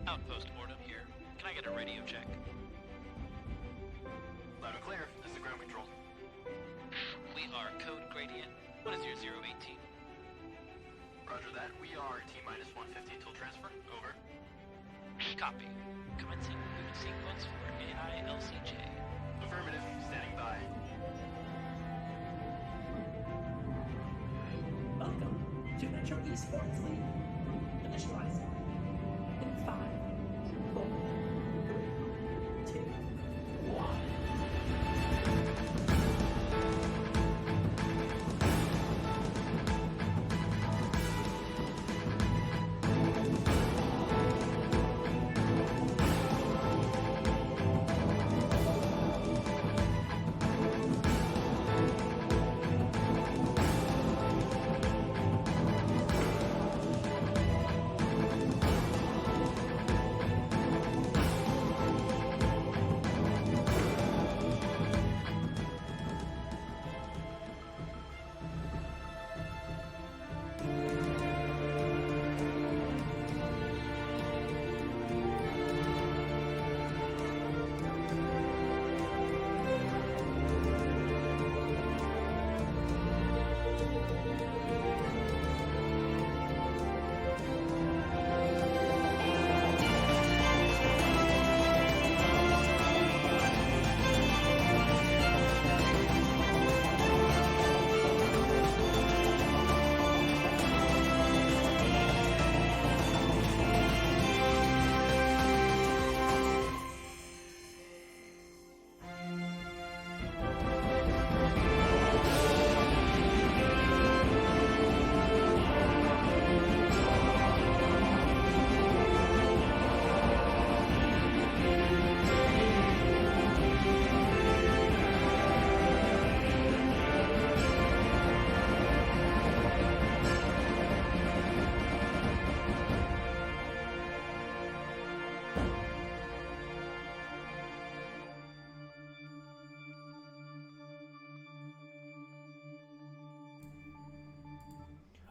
Outpost Boredom here. Can I get a radio check? Loud and clear. This is ground control. We are Code Gradient. What is your 018? Roger that. We are T-minus 150 till transfer. Over. Copy. Commencing movement sequence for AI LCJ. Affirmative. Standing by. Welcome to Metro Esports League. Initializing. In 5, 4, 3, 2, 1.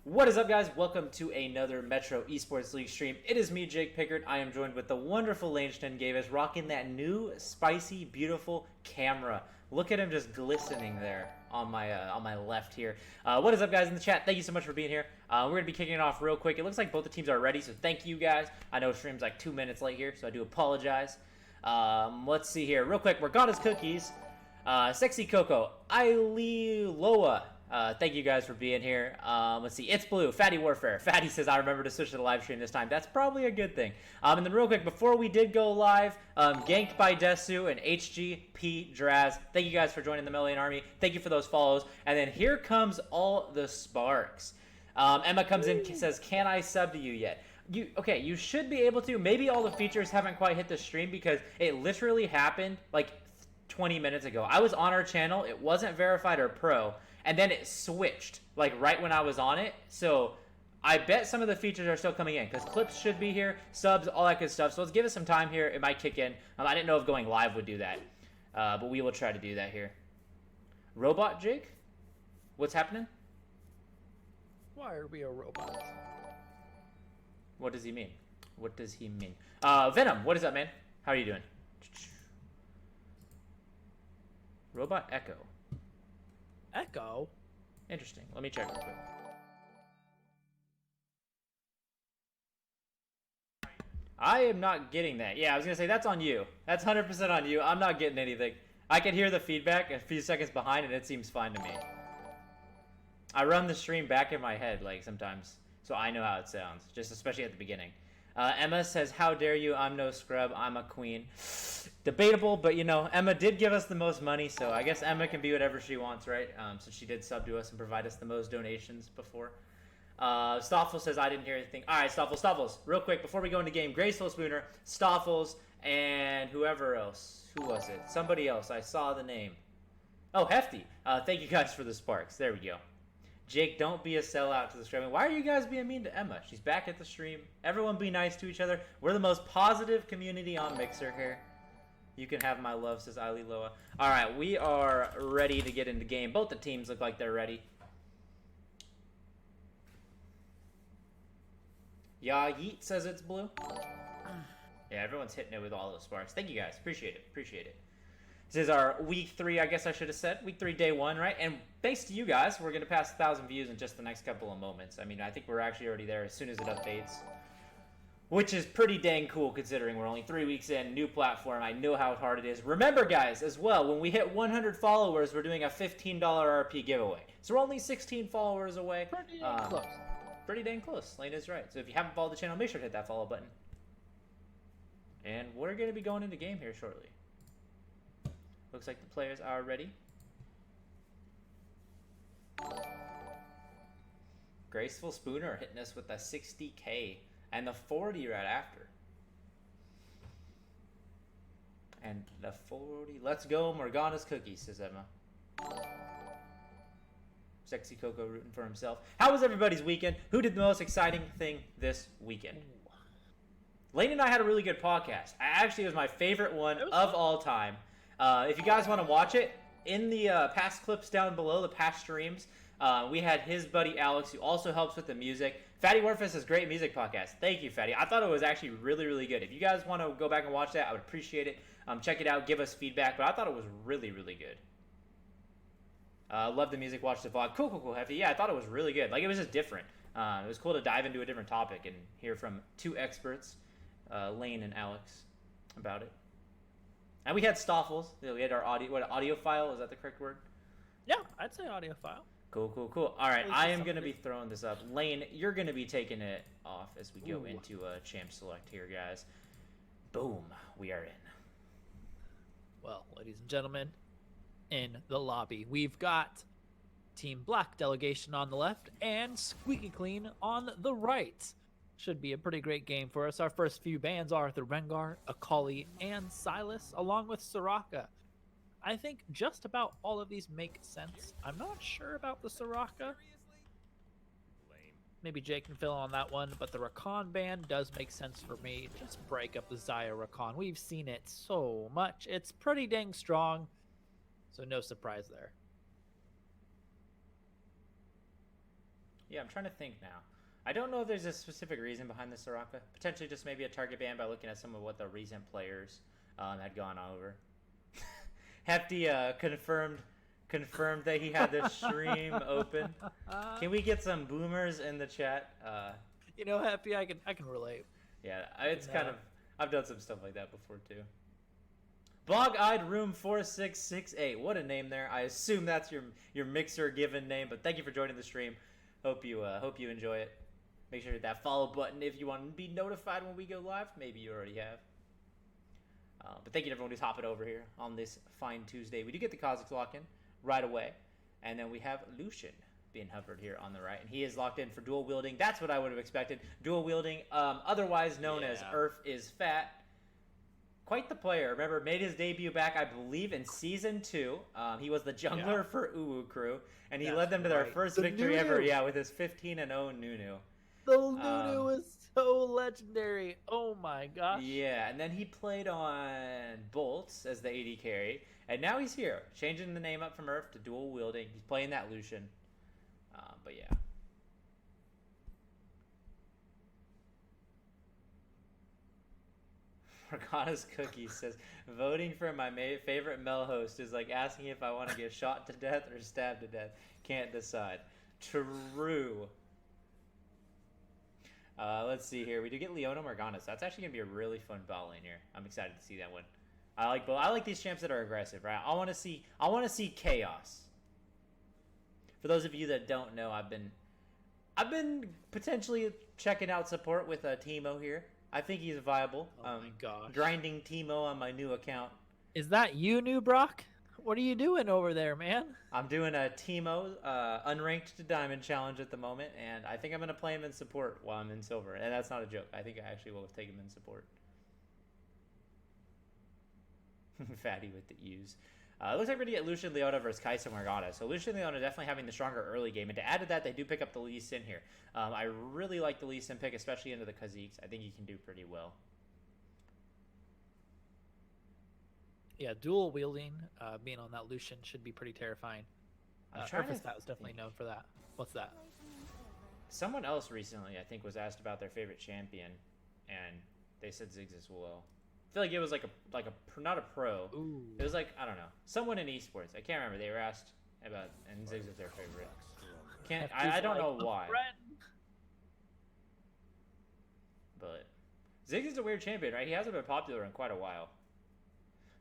What is up, guys? Welcome to another Metro Esports League stream. It is me, Jake Pickard. I am joined with the wonderful Langston Gavis, rocking that new, spicy, beautiful camera. Look at him just glistening there on my left here. What is up, guys, in the chat? Thank you so much for being here. We're going to be kicking it off real quick. It looks like both the teams are ready, so thank you, guys. I know stream's like 2 minutes late here, so I do apologize. Let's see here. Real quick, Morgana's Cookies, Sexy Coco, Aileloa. Thank you guys for being here. Let's see. It's Blue. Fatty Warfare. Fatty says, I remember to switch to the live stream this time. That's probably a good thing. And then real quick, before we did go live, Ganked by Desu and HGP Draz. Thank you guys for joining the Million Army. Thank you for those follows. And then here comes all the sparks. Emma comes in, says, can I sub to you yet? Okay, you should be able to. Maybe all the features haven't quite hit the stream because it literally happened like 20 minutes ago. I was on our channel. It wasn't verified or pro. And then it switched, like, right when I was on it. So I bet some of the features are still coming in, because clips should be here, subs, all that good stuff. So let's give it some time here. It might kick in. I didn't know if going live would do that, but we will try to do that here. Robot Jake? What's happening? Why are we a robot? What does he mean? What does he mean? Venom, what is up, man? How are you doing? Robot Echo. Echo? Interesting. Let me check real quick. I am not getting that. Yeah, I was going to say, that's on you. That's 100% on you. I'm not getting anything. I can hear the feedback a few seconds behind, and it seems fine to me. I run the stream back in my head, like, sometimes, so I know how it sounds, just especially at the beginning. Emma says, how dare you? I'm no scrub. I'm a queen. Debatable, but, you know, Emma did give us the most money, so I guess Emma can be whatever she wants, right? So she did sub to us and provide us the most donations before. Stoffel says, I didn't hear anything. All right, Stoffels, real quick, before we go into game, Graceful Spooner, Stoffels, and whoever else. Who was it? Somebody else. I saw the name. Oh, Hefty. Thank you guys for the sparks. There we go. Jake, don't be a sellout to the stream. Why are you guys being mean to Emma? She's back at the stream. Everyone be nice to each other. We're the most positive community on Mixer here. You can have my love, says Ali Loa. All right, we are ready to get into game. Both the teams look like they're ready. Yeah, Yeet says it's blue. Yeah, everyone's hitting it with all those sparks. Thank you guys. Appreciate it. Appreciate it. This is our week 3, I guess I should have said. Week 3, day 1, right? And thanks to you guys, we're going to pass 1,000 views in just the next couple of moments. I mean, I think we're actually already there as soon as it updates. Which is pretty dang cool considering we're only 3 weeks in, new platform. I know how hard it is. Remember, guys, as well, when we hit 100 followers, we're doing a $15 RP giveaway. So we're only 16 followers away. Pretty close. Pretty dang close. Lane is right. So if you haven't followed the channel, make sure to hit that follow button. And we're going to be going into game here shortly. Looks like the players are ready. Graceful Spooner hitting us with a 60K and the 40 right after. And the 40. Let's go, Morgana's cookies, says Emma. Sexy Coco rooting for himself. How was everybody's weekend? Who did the most exciting thing this weekend? Lane and I had a really good podcast. It was my favorite one of all time. If you guys want to watch it, in the past clips down below, the past streams, we had his buddy Alex, who also helps with the music. Fatty Warfist has great music podcast. Thank you, Fatty. I thought it was actually really, really good. If you guys want to go back and watch that, I would appreciate it. Check it out. Give us feedback. But I thought it was really, really good. Love the music. Watch the vlog. Cool, Hefty. Yeah, I thought it was really good. Like, it was just different. It was cool to dive into a different topic and hear from 2 experts, Lane and Alex, about it. And we had Stoffels. We had our audio file? Is that the correct word? Yeah, I'd say audio file. Cool. All right, I am going to be throwing this up. Lane, you're going to be taking it off as we go into Champ Select here, guys. Boom, we are in. Well, ladies and gentlemen, in the lobby, we've got Team Black Delegation on the left and Squeaky Clean on the right. Should be a pretty great game for us. Our first few bans are the Rengar, Akali, and Silas, along with Soraka. I think just about all of these make sense. I'm not sure about the Soraka. Maybe Jake can fill on that one, but the Rakan ban does make sense for me. Just break up the Xayah Rakan. We've seen it so much. It's pretty dang strong, so no surprise there. Yeah, I'm trying to think now. I don't know if there's a specific reason behind the Soraka. Potentially just maybe a target ban by looking at some of what the recent players had gone over. Hefty confirmed that he had the stream open. Can we get some boomers in the chat? You know, Hefty, I can relate. Yeah, it's kind of... I've done some stuff like that before, too. Bog-Eyed Room 4668. What a name there. I assume that's your Mixer given name, but thank you for joining the stream. Hope you enjoy it. Make sure to hit that follow button if you want to be notified when we go live. Maybe you already have. But thank you to everyone who's hopping over here on this fine Tuesday. We do get the Kha'Zix lock-in right away. And then we have Lucian being hovered here on the right. And he is locked in for dual wielding. That's what I would have expected. Dual wielding, otherwise known as Earth is Fat. Quite the player. Remember, made his debut back, I believe, in Season 2. He was the jungler for Uwu Crew. And he led them to their first victory ever, with his 15-0 Nunu. The Nunu is so legendary. Oh my gosh. Yeah, and then he played on Bolts as the AD carry. And now he's here, changing the name up from Earth to dual wielding. He's playing that Lucian. But yeah. Morgana's Cookie says, voting for my favorite Mel host is like asking if I want to get shot to death or stabbed to death. Can't decide. True. Let's see here. We do get Leona Morgana, so that's actually going to be a really fun bot lane here. I'm excited to see that one. I like both. I like these champs that are aggressive, right? I want to see chaos. For those of you that don't know, I've been potentially checking out support with Teemo here. I think he's viable. Oh my gosh. Grinding Teemo on my new account. Is that you, New Brock? What are you doing over there, man? I'm doing a Teemo unranked to diamond challenge at the moment, and I think I'm going to play him in support while I'm in silver. And that's not a joke. I think I actually will take him in support. Fatty with the U's. It looks like we're going to get Lucian Leona versus Kai'Sa Morgana. So Lucian Leona definitely having the stronger early game. And to add to that, they do pick up the Lee Sin here. I really like the Lee Sin pick, especially into the Kha'Zix. I think he can do pretty well. Yeah, dual wielding, being on that Lucian should be pretty terrifying. Urfustat was definitely known for that. What's that? Someone else recently, I think, was asked about their favorite champion, and they said Ziggs as well. I feel like it was like a not a pro. Ooh. It was like, I don't know, someone in esports. I can't remember. They were asked about, and Ziggs is their favorite. I don't know why. But Ziggs is a weird champion, right? He hasn't been popular in quite a while.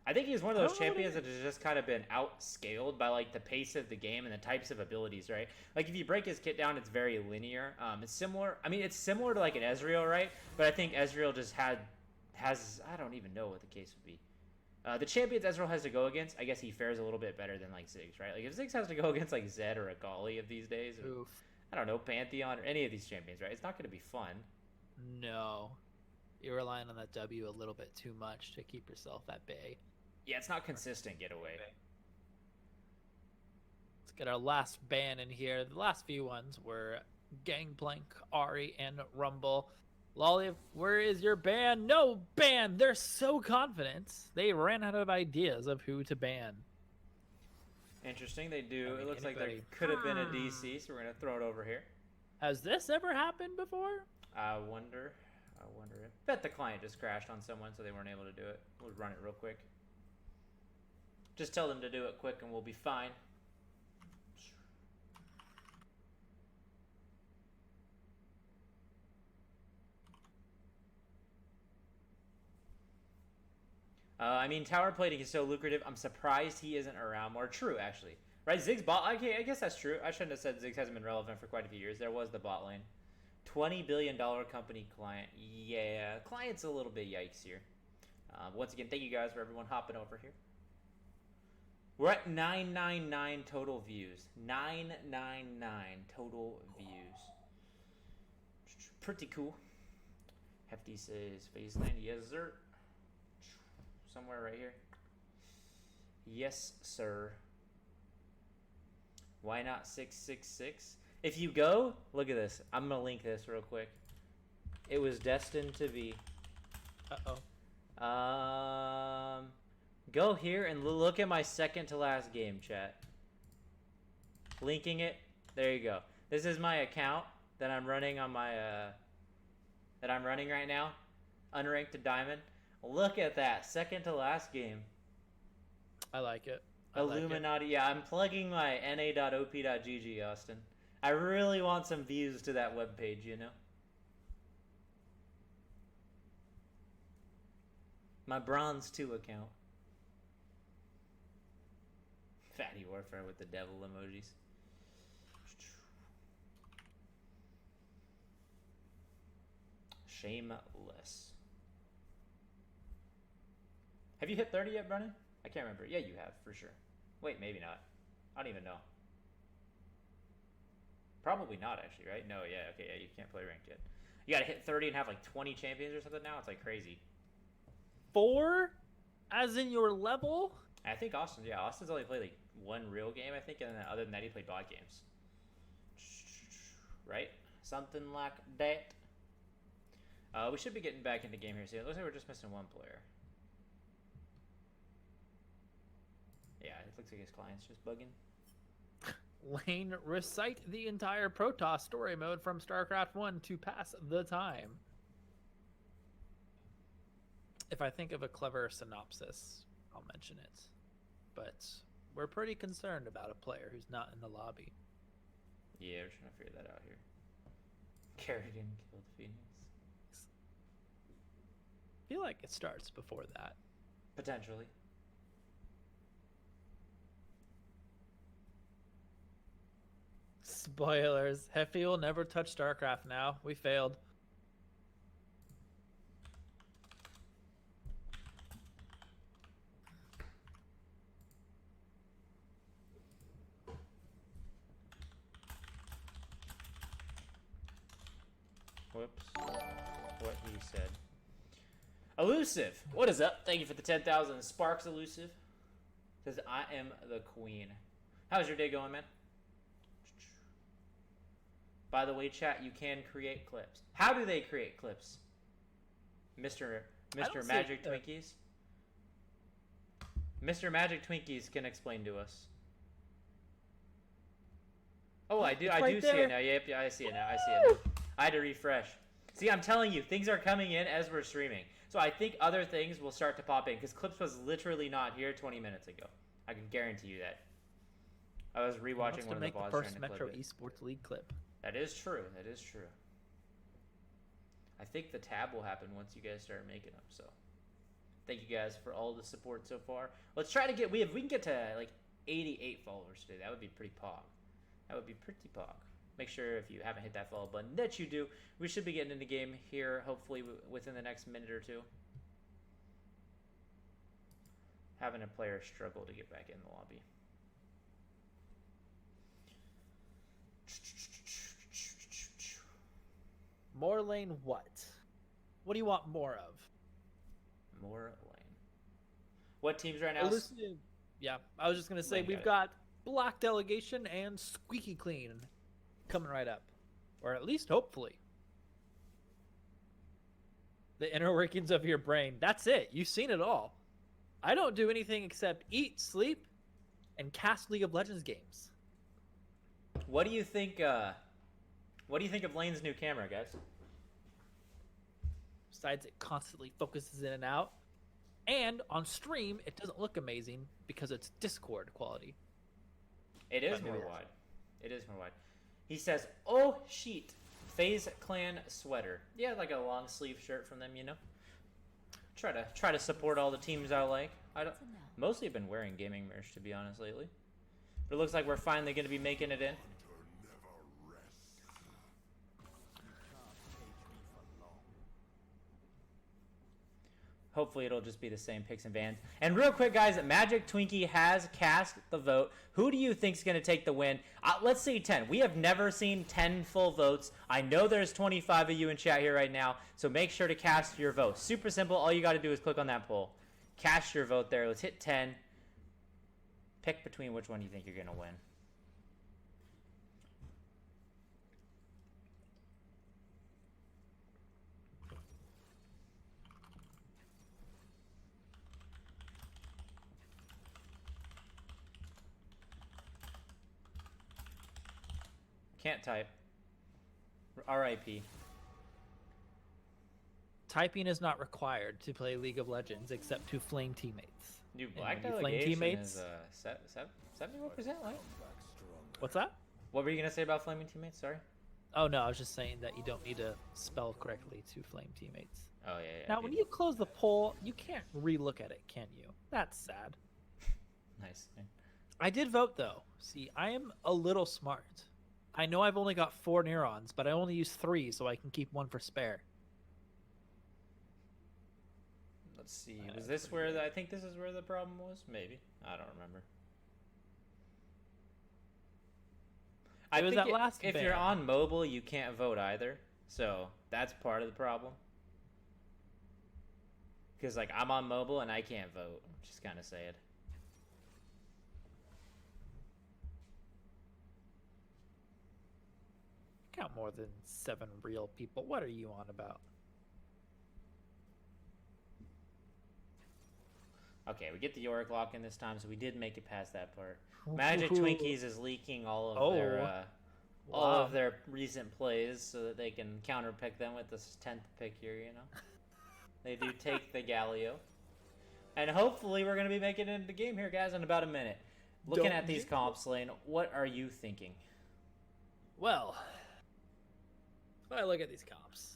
I think he's one of those champions that has just kind of been outscaled by like the pace of the game and the types of abilities, right? Like if you break his kit down, it's very linear. It's similar. I mean, it's similar to like an Ezreal, right? But I think Ezreal just has. I don't even know what the case would be. The champions Ezreal has to go against, I guess he fares a little bit better than like Ziggs, right? Like if Ziggs has to go against like Zed or a Gali of these days, or, I don't know, Pantheon or any of these champions, right? It's not going to be fun. No, you're relying on that W a little bit too much to keep yourself at bay. Yeah, it's not consistent getaway. Let's get our last ban in here. The last few ones were Gangplank, Ari, and Rumble. Lolly, where is your ban? No ban! They're so confident. They ran out of ideas of who to ban. Interesting, they do. I mean, it looks like anybody. there could have been a DC, so we're going to throw it over here. Has this ever happened before? I wonder if... Bet the client just crashed on someone, so they weren't able to do it. We'll run it real quick. Just tell them to do it quick and we'll be fine. I mean, tower plating is so lucrative. I'm surprised he isn't around more. True, actually. Right, Ziggs bot... Okay, I guess that's true. I shouldn't have said Ziggs hasn't been relevant for quite a few years. There was the bot lane. $20 billion company client. Yeah, client's a little bit yikes here. Once again, thank you guys for everyone hopping over here. We're at 999 total views. 999 total views. Pretty cool. Hefty says phase 90. Yes, sir. Somewhere right here. Yes, sir. Why not 666? If you go, look at this. I'm going to link this real quick. It was destined to be. Uh-oh. Go here and look at my second to last game, chat. Linking it. There you go. This is my account that I'm running on my that I'm running right now. Unranked to diamond. Look at that. Second to last game. I like it. Illuminati. Yeah, I'm plugging my na.op.gg, Austin. I really want some views to that webpage, you know? My Bronze 2 account. Fatty Warfare with the devil emojis. Shameless. Have you hit 30 yet, Brennan? I can't remember. Yeah, you have, for sure. Wait, maybe not. I don't even know. Probably not, actually, right? No, yeah, okay, yeah, you can't play ranked yet. You gotta hit 30 and have like 20 champions or something now? It's like crazy. 4? As in your level? I think Austin's only played like one real game, I think, and then other than that, he played bot games. Right? Something like that. We should be getting back into game here soon. It looks like we're just missing one player. Yeah, it looks like his client's just bugging. Lane, recite the entire Protoss story mode from StarCraft 1 to pass the time. If I think of a clever synopsis, I'll mention it. But we're pretty concerned about a player who's not in the lobby. Yeah, we're trying to figure that out here. Carrigan killed Phoenix. I feel like it starts before that. Potentially. Spoilers. Heffy will never touch StarCraft now. We failed. Whoops. What he said. Elusive! What is up? Thank you for the 10,000 Sparks, Elusive. Says, I am the queen. How's your day going, man? By the way, chat, you can create clips. How do they create clips? Mr. Magic Twinkies? Mr. Magic Twinkies can explain to us. Oh, I do see it now. Yep, yeah, I see it now. I had to refresh. See, I'm telling you, things are coming in as we're streaming. So I think other things will start to pop in, because Clips was literally not here 20 minutes ago. I can guarantee you that. I was rewatching one of the make the VODs first trying to Metro clip it. Esports League clip. That is true. That is true. I think the tab will happen once you guys start making them. So, thank you guys for all the support so far. Let's try to get we can get to like 88 followers today. That would be pretty pog. That would be pretty pog. Make sure if you haven't hit that follow button that you do. We should be getting into game here hopefully within the next minute or two. Having a player struggle to get back in the lobby. More lane what? What do you want more of? More lane. What teams right now? Elusive. Yeah, I was just going to say we've got Black Delegation and Squeaky Clean coming right up. Or at least hopefully. The inner workings of your brain. That's it. You've seen it all. I don't do anything except eat, sleep, and cast League of Legends games. What do you think of Lane's new camera, guys? Besides, it constantly focuses in and out. And on stream, it doesn't look amazing because it's Discord quality. It is more wide. It is more wide. He says, "Oh sheet, FaZe Clan sweater." Yeah, like a long sleeve shirt from them, you know. Try to support all the teams I like. Mostly have been wearing gaming merch, to be honest, lately. But it looks like we're finally going to be making it in. Hopefully it'll just be the same picks and bans. And real quick, guys, Magic Twinkie has cast the vote. Who do you think's going to take the win? Let's say 10. We have never seen 10 full votes. I know there's 25 of you in chat here right now, so make sure to cast your vote. Super simple. All you got to do is click on that poll. Cast your vote there. Let's hit 10. Pick between which one you think you're going to win. Can't type. RIP. Typing is not required to play League of Legends except to flame teammates. New And Black when you flame Delegation teammates- is 71%, right? What's that? What were you going to say about flaming teammates? Sorry. Oh no, I was just saying that you don't need to spell correctly to flame teammates. Oh, yeah. Now, when you close the poll, you can't re-look at it, can you? That's sad. Nice. I did vote though. See, I am a little smart. I know I've only got 4 neurons, but I only use 3 so I can keep 1 for spare. Let's see. Was this where I think this is where the problem was? Maybe. I don't remember. It was that last if ban. you're on mobile, you can't vote either. So that's part of the problem. Because like I'm on mobile and I can't vote, which is kind of sad. Count more than 7 real people. What are you on about? Okay, we get the Yorick lock in this time, so we did make it past that part. Magic Twinkies is leaking all of their recent plays so that they can counterpick them with this 10th pick here, you know. They do take the Galio. And hopefully we're going to be making it into the game here, guys, in about a minute. Looking Don't at these jinx comps, Lane, what are you thinking? Well, if I look at these comps,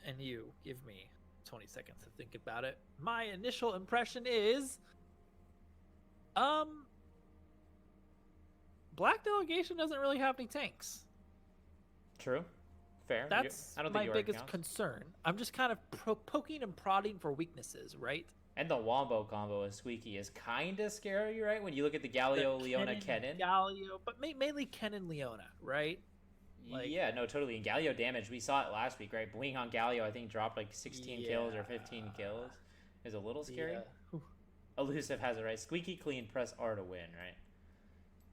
and you give me 20 seconds to think about it, my initial impression is, Black Delegation doesn't really have any tanks. True. Fair. That's I don't think my you are biggest counts. concern. I'm just kind of poking and prodding for weaknesses, right? And the Wombo combo of Squeaky is kind of scary, right? When you look at the Galio, Leona, Kennen. Galio, but mainly Kennen, Leona, right? Like, yeah, no, totally. And Galio damage, we saw it last week, right? Bling on Galio, I think, dropped like 16 kills or 15 kills. Is a little scary. Yeah. Elusive has it right. Squeaky clean, press R to win, right?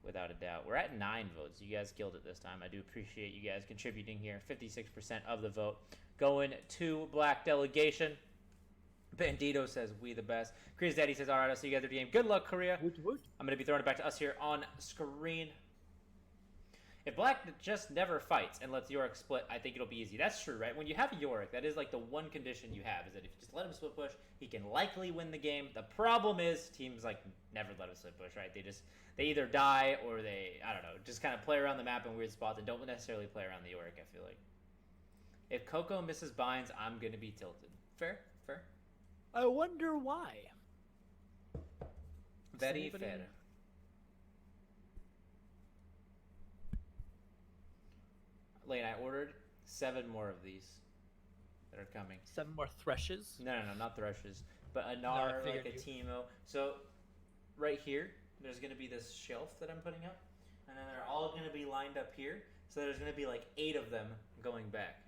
Without a doubt. We're at 9 votes. You guys killed it this time. I do appreciate you guys contributing here. 56% of the vote going to Black Delegation. Bandito says, we the best. Korea's Daddy says, all right, I'll see you guys at the game. Good luck, Korea. Woot, woot. I'm going to be throwing it back to us here on screen. If Black just never fights and lets Yorick split, I think it'll be easy. That's true, right? When you have a Yorick, that is like the one condition you have, is that if you just let him split push, he can likely win the game. The problem is teams like never let him split push, right? They either die or they, I don't know, just kind of play around the map in weird spots and don't necessarily play around the Yorick, I feel like. If Coco misses binds, I'm going to be tilted. Fair? Fair? I wonder why. Very fair. Lane, I ordered 7 more of these that are coming. 7 more threshes. No, not Threshes, but a Gnar, I like a figured Teemo. So, right here, there's going to be this shelf that I'm putting up, and then they're all going to be lined up here, so there's going to be like 8 of them going back.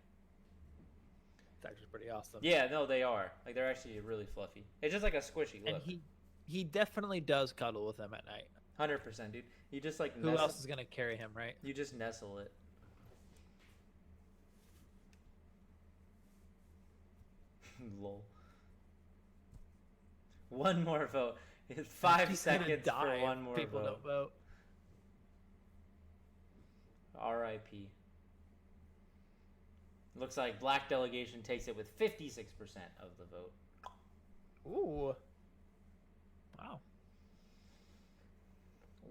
It's actually pretty awesome. Yeah, no, they are. Like, they're actually really fluffy. It's just like a squishy look. And he definitely does cuddle with them at night. 100%, dude. You just like Who else is going to carry him, right? You just nestle it. Lol. One more vote. It's 5 He's gonna seconds die for one if more people vote. don't vote. R.I.P. Looks like Black Delegation takes it with 56% of the vote. Ooh. Wow.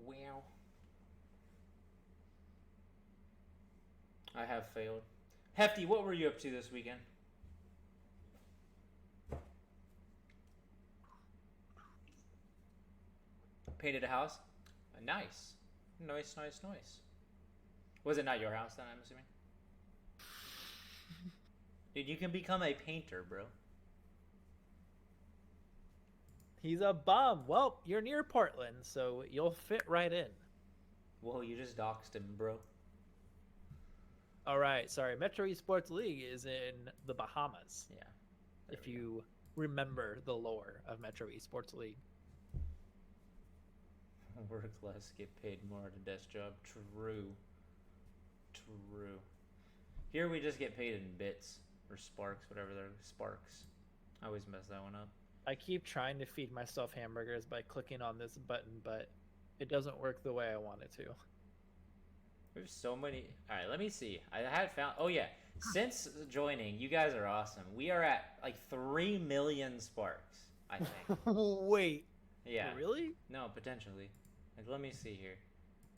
Wow. I have failed. Hefty, what were you up to this weekend? Painted a house? Nice. Nice. Was it not your house then, I'm assuming? Dude, you can become a painter, bro. He's a bum. Well, you're near Portland, so you'll fit right in. Whoa, you just doxed him, bro. All right, sorry. Metro Esports League is in the Bahamas. Yeah. If you remember the lore of Metro Esports League. Work less, get paid more at a desk job. True. Here we just get paid in bits or sparks, whatever they're sparks. I always mess that one up. I keep trying to feed myself hamburgers by clicking on this button, but it doesn't work the way I want it to. There's so many. All right, let me see. I had found. Oh yeah, since joining, you guys are awesome. We are at like 3 million sparks, I think. Wait. Yeah. Really? No, potentially. Like, let me see here.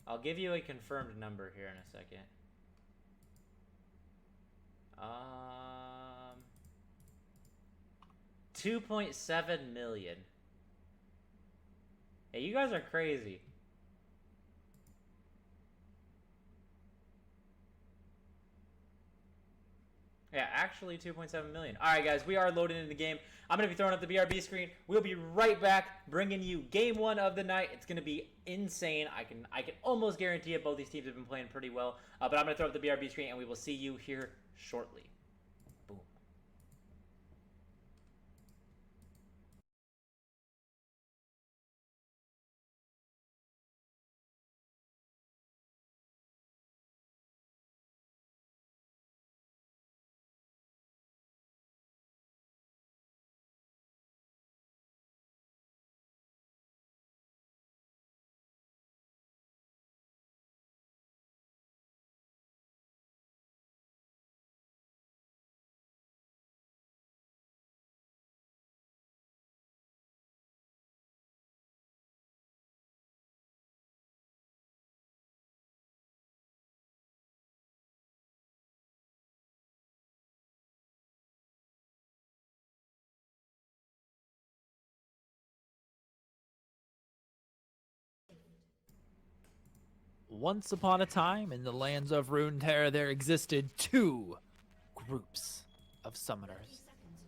I'll give you a confirmed number here in a second. 2.7 million. Hey, you guys are crazy. Yeah, actually 2.7 million. All right, guys, we are loading into the game. I'm going to be throwing up the BRB screen. We'll be right back, bringing you game 1 of the night. It's going to be insane. I can almost guarantee it. Both these teams have been playing pretty well. But I'm going to throw up the BRB screen, and we will see you here shortly. Once upon a time, in the lands of Runeterra, there existed 2 groups of summoners,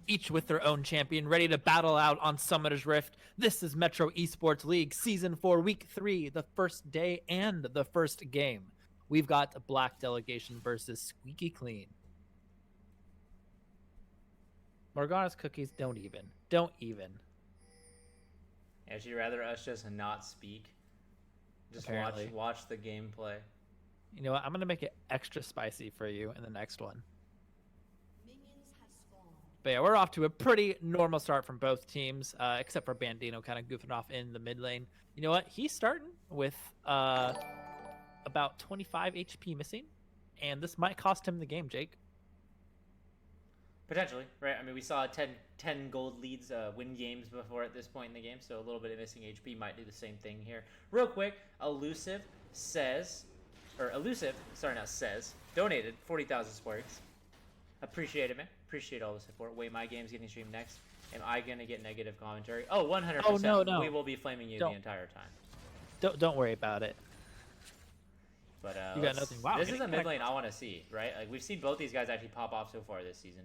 each with their own champion, ready to battle out on Summoner's Rift. This is Metro Esports League Season 4, Week 3, the first day and the first game. We've got Black Delegation versus Squeaky Clean. Morgana's cookies, don't even. Actually, rather us just not speak. Just Apparently. watch the gameplay. You know what? I'm going to make it extra spicy for you in the next one. But yeah, we're off to a pretty normal start from both teams, except for Bandino kind of goofing off in the mid lane. You know what? He's starting with about 25 HP missing, and this might cost him the game, Jake. Potentially, right? I mean, we saw 10 gold leads win games before at this point in the game, so a little bit of missing HP might do the same thing here. Real quick, Elusive says, donated 40,000 sparks. Appreciate it, man. Appreciate all the support. Wait, my game's getting streamed next. Am I going to get negative commentary? Oh, 100%. Oh, no. We will be flaming you the entire time. Don't worry about it. But you got nothing. Wow, this is a mid lane I want to see, right? Like, we've seen both these guys actually pop off so far this season.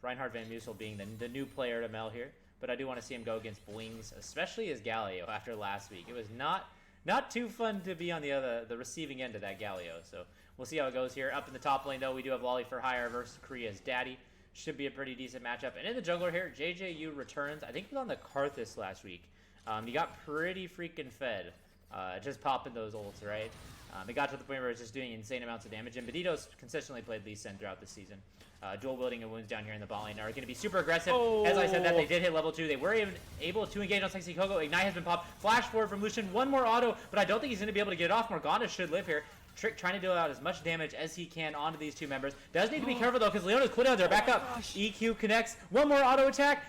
Reinhardt Van Mussel being the new player to Mel here, but I do want to see him go against Blings, especially as Galio after last week. It was not too fun to be on the receiving end of that Galio, so we'll see how it goes here. Up in the top lane, though, we do have Lolly for Hire versus Korea's Daddy. Should be a pretty decent matchup. And in the jungler here, JJU returns. I think he was on the Karthus last week. He got pretty freaking fed. Just popping those ults, right? It got to the point where it's just doing insane amounts of damage. And Bandito's consistently played Lee Sin throughout the season. Dual wielding and wounds down here in the bot lane are going to be super aggressive. Oh. As I said that, they did hit level 2. They were even able to engage on Sexy Coco. Ignite has been popped. Flash forward from Lucian. One more auto, but I don't think he's going to be able to get it off. Morgana should live here. Trick trying to deal out as much damage as he can onto these two members. Does need to be careful, though, because Leona's cooldown there. Back up. EQ connects. One more auto attack.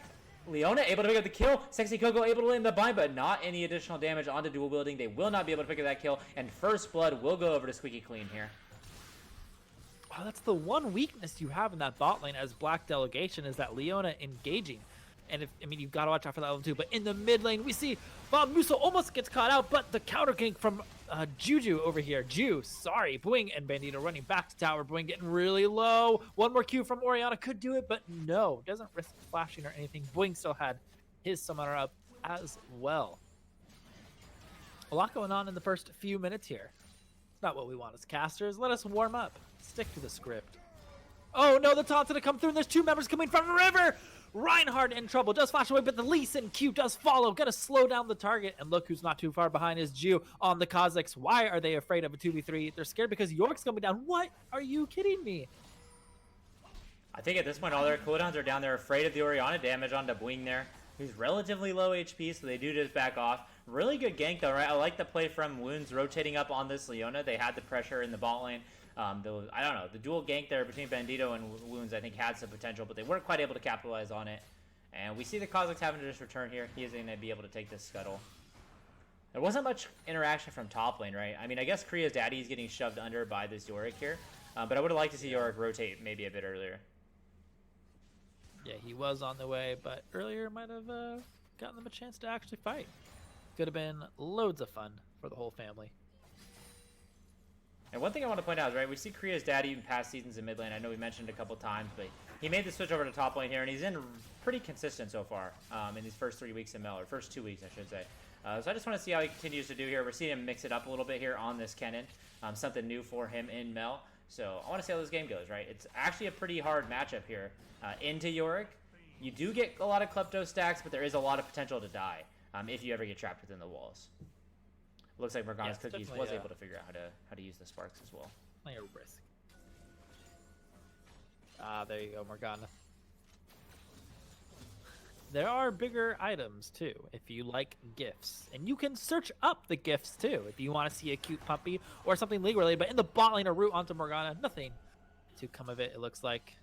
Leona able to pick up the kill. Sexy Coco able to land the bind, but not any additional damage onto dual wielding. They will not be able to pick up that kill, and first blood will go over to Squeaky Clean here. Wow, that's the one weakness you have in that bot lane as Black Delegation is that Leona engaging. And you've got to watch out for that level 2. But in the mid lane, we see Van Mussel almost gets caught out, but the counter gank from Juju over here. Boing and Bandito running back to tower. Boing getting really low. One more Q from Orianna could do it, but no. Doesn't risk flashing or anything. Boing still had his summoner up as well. A lot going on in the first few minutes here. It's not what we want as casters. Let us warm up. Stick to the script. Oh no, the taunt's gonna come through, and there's 2 members coming from the river! Reinhardt in trouble, does flash away, but the Lee Sin Q does follow, gonna slow down the target, and look who's not too far behind is Jew on the Kazakhs. Why are they afraid of a 2v3? They're scared because York's coming down. What? Are you kidding me? I think at this point all their cooldowns are down. They're afraid of the Orianna damage onto Boing there. He's relatively low HP, so they do just back off. Really good gank though, right? I like the play from Wounds rotating up on this Leona. They had the pressure in the bot lane. I don't know, the dual gank there between Bandito and Wounds I think had some potential, but they weren't quite able to capitalize on it. And we see the Kazakhs having to just return here. He is going to be able to take this scuttle. There wasn't much interaction from top lane, right? I mean, I guess Korea's Daddy is getting shoved under by this Yorick here, but I would have liked to see Yorick rotate maybe a bit earlier. Yeah, he was on the way, but earlier might have gotten them a chance to actually fight. Could have been loads of fun for the whole family. And one thing I want to point out is, right, we see Korea's Daddy in past seasons in mid lane. I know we mentioned it a couple times, but he made the switch over to top lane here, and he's in pretty consistent so far in these first 3 weeks in Mel, or first 2 weeks, I should say. So I just want to see how he continues to do here. We're seeing him mix it up a little bit here on this Kennen, something new for him in Mel. So I want to see how this game goes, right? It's actually a pretty hard matchup here. Into Yorick, you do get a lot of Klepto stacks, but there is a lot of potential to die if you ever get trapped within the walls. Looks like Morgana's Cookies was able to figure out how to use the sparks as well. Play a risk. Ah, there you go, Morgana. There are bigger items too if you like gifts, and you can search up the gifts too if you want to see a cute puppy or something league related. But in the bot lane, a route onto Morgana, nothing to come of it. It looks like.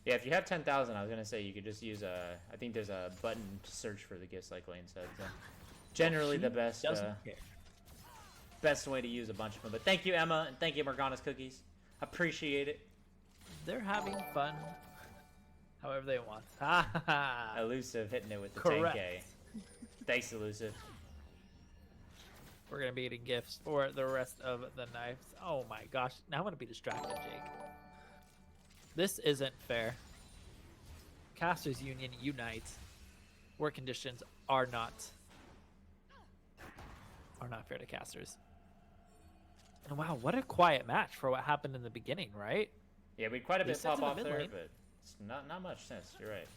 Yeah, if you have 10,000, I was gonna say you could just use I think there's a button to search for the gifts, like Lane said. So generally the best best way to use a bunch of them. But thank you, Emma, and thank you, Morgana's Cookies. Appreciate it. They're having fun however they want. Ha ha ha. Elusive hitting it with the Correct. 10K. Thanks, Elusive. We're gonna be eating gifts for the rest of the knives. Oh my gosh! Now I'm gonna be distracted, Jake. This isn't fair. Casters Union unite. Work conditions are not fair to casters. And wow, what a quiet match for what happened in the beginning, right? Yeah, we had quite a bit Sits pop in the off mid there, lane. but it's not much sense. You're right.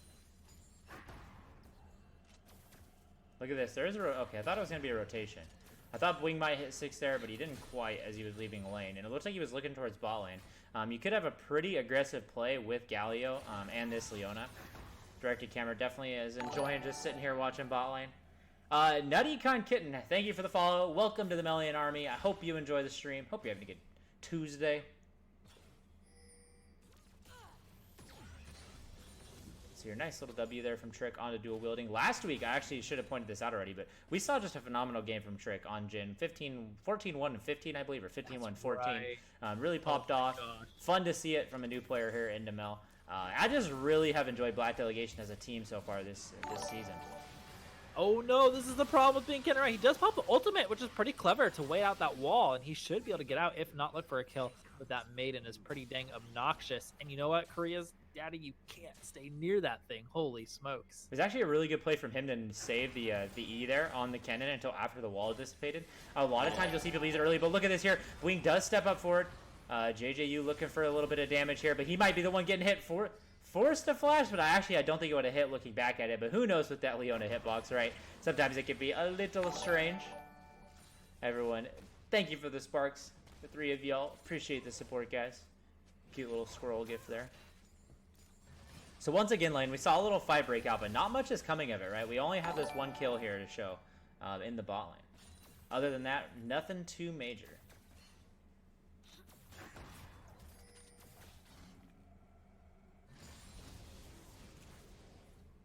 Look at this. There's a okay. I thought it was gonna be a rotation. I thought Wing might hit 6 there, but he didn't quite as he was leaving the lane, and it looks like he was looking towards bot lane. You could have a pretty aggressive play with Galio and this Leona. Directed camera definitely is enjoying just sitting here watching bot lane. Nutty Con Kitten, thank you for the follow. Welcome to the Melian Army. I hope you enjoy the stream. Hope you're having a good Tuesday. So your nice little W there from Trick on the dual wielding. Last week, I actually should have pointed this out already, but we saw just a phenomenal game from Trick on Jin. 14-1 and 15, I believe, or 15-1, 14. Right. Really popped off. gosh. Fun to see it from a new player here in Mel. I just really have enjoyed Black Delegation as a team so far this season. Oh no, this is the problem with being Kenner. He does pop the ultimate, which is pretty clever to weigh out that wall, and he should be able to get out, if not look for a kill. But that Maiden is pretty dang obnoxious. And you know what, Korea's daddy, you can't stay near that thing. Holy smokes. It was actually a really good play from him to save the E there on the cannon until after the wall dissipated. A lot of times you'll see people use it early, but look at this here. Wing does step up forward. JJU looking for a little bit of damage here, but he might be the one getting hit forced to flash, but I don't think it would have hit looking back at it. But who knows with that Leona hitbox, right? Sometimes it can be a little strange. Everyone, thank you for the sparks. The 3 of y'all. Appreciate the support, guys. Cute little squirrel gift there. So once again, lane, we saw a little fight break out, but not much is coming of it, right? We only have this 1 kill here to show in the bot lane. Other than that, nothing too major.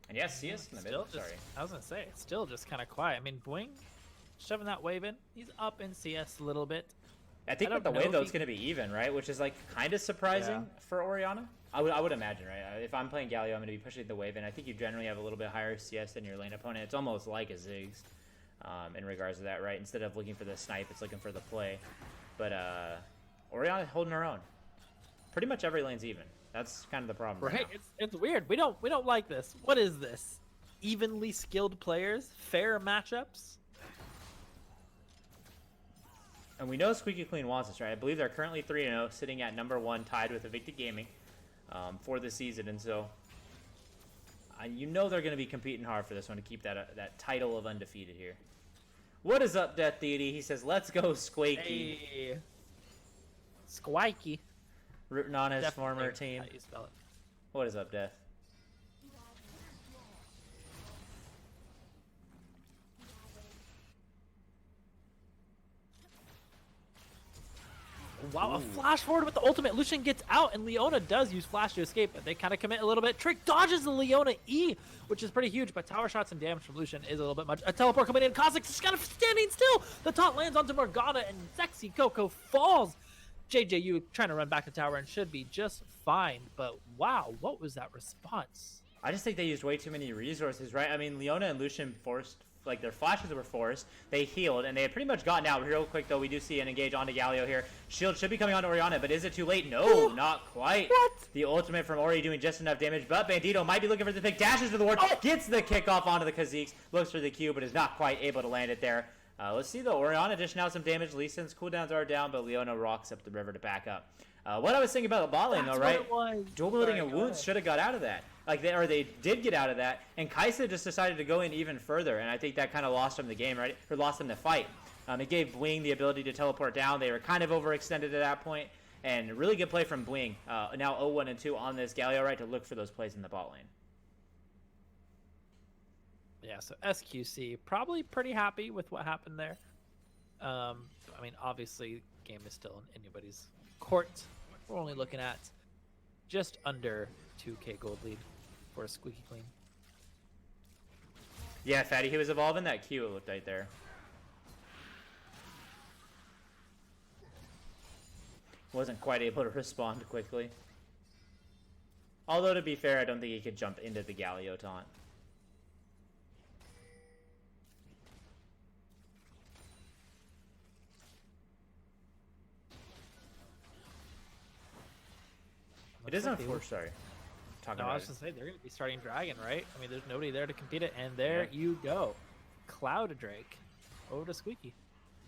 And yes, CS in the middle. Sorry. I was gonna say, it's still just kind of quiet. I mean, Boing shoving that wave in. He's up in CS a little bit. I think with the wave though, it's gonna be even, right? Which is like kind of surprising for Orianna. I would imagine, right? If I'm playing Galio, I'm gonna be pushing the wave, and I think you generally have a little bit higher CS than your lane opponent. It's almost like a Ziggs in regards to that, right? Instead of looking for the snipe, it's looking for the play. But Orianna holding her own. Pretty much every lane's even. That's kind of the problem. Right? It's weird. We don't like this. What is this? Evenly skilled players, fair matchups. And we know Squeaky Clean wants us, right? I believe they're currently 3-0, sitting at number 1, tied with Evicted Gaming for the season. And so, you know they're going to be competing hard for this one to keep that title of undefeated here. What is up, Death Deity? He says, let's go, Squeaky. Hey. Squeaky. Rooting on his Definitely former team. how you spell it. What is up, Death? Wow, a flash forward with the ultimate. Lucian gets out, and Leona does use flash to escape, but they kind of commit a little bit. Trick dodges the Leona E, which is pretty huge, but tower shots and damage from Lucian is a little bit much. A teleport coming in. Kha'Zix is kind of standing still. The taunt lands onto Morgana, and Sexy Coco falls. JJU trying to run back to tower and should be just fine, but wow, what was that response? I just think they used way too many resources, right? I mean, Leona and Lucian forced, like, their flashes were forced. They healed, and they had pretty much gotten out. Real quick, though, we do see an engage onto Galio here. Shield should be coming onto Orianna, but is it too late? No, not quite. What? The ultimate from Ori doing just enough damage, but Bandito might be looking for the pick. Dashes to the ward, gets the kickoff onto the Kha'Zix, looks for the Q, but is not quite able to land it there. Let's see the Orianna dishing out some damage. Lee Sin's cooldowns are down, but Leona rocks up the river to back up. What I was thinking about the bot lane, though, right? Dual wielding and wounds should have got out of that. Like they did get out of that, and Kaisa just decided to go in even further, and I think that kind of lost them the game, right? Or lost them the fight. It gave Bling the ability to teleport down. They were kind of overextended at that point, and really good play from Bling. Now 0-1 and 2 on this Galio, right, to look for those plays in the bot lane. Yeah, so SQC probably pretty happy with what happened there. I mean, obviously, game is still in anybody's court. We're only looking at just under 2k gold lead for a Squeaky Clean. Yeah, Fatty, he was evolving that Q, it looked right there. Wasn't quite able to respond quickly. Although, to be fair, I don't think he could jump into the Galio taunt. It isn't a 4-star. No, I was going to say, they're going to be starting Dragon, right? I mean, there's nobody there to compete it, and there you go. Cloud Drake over to Squeaky.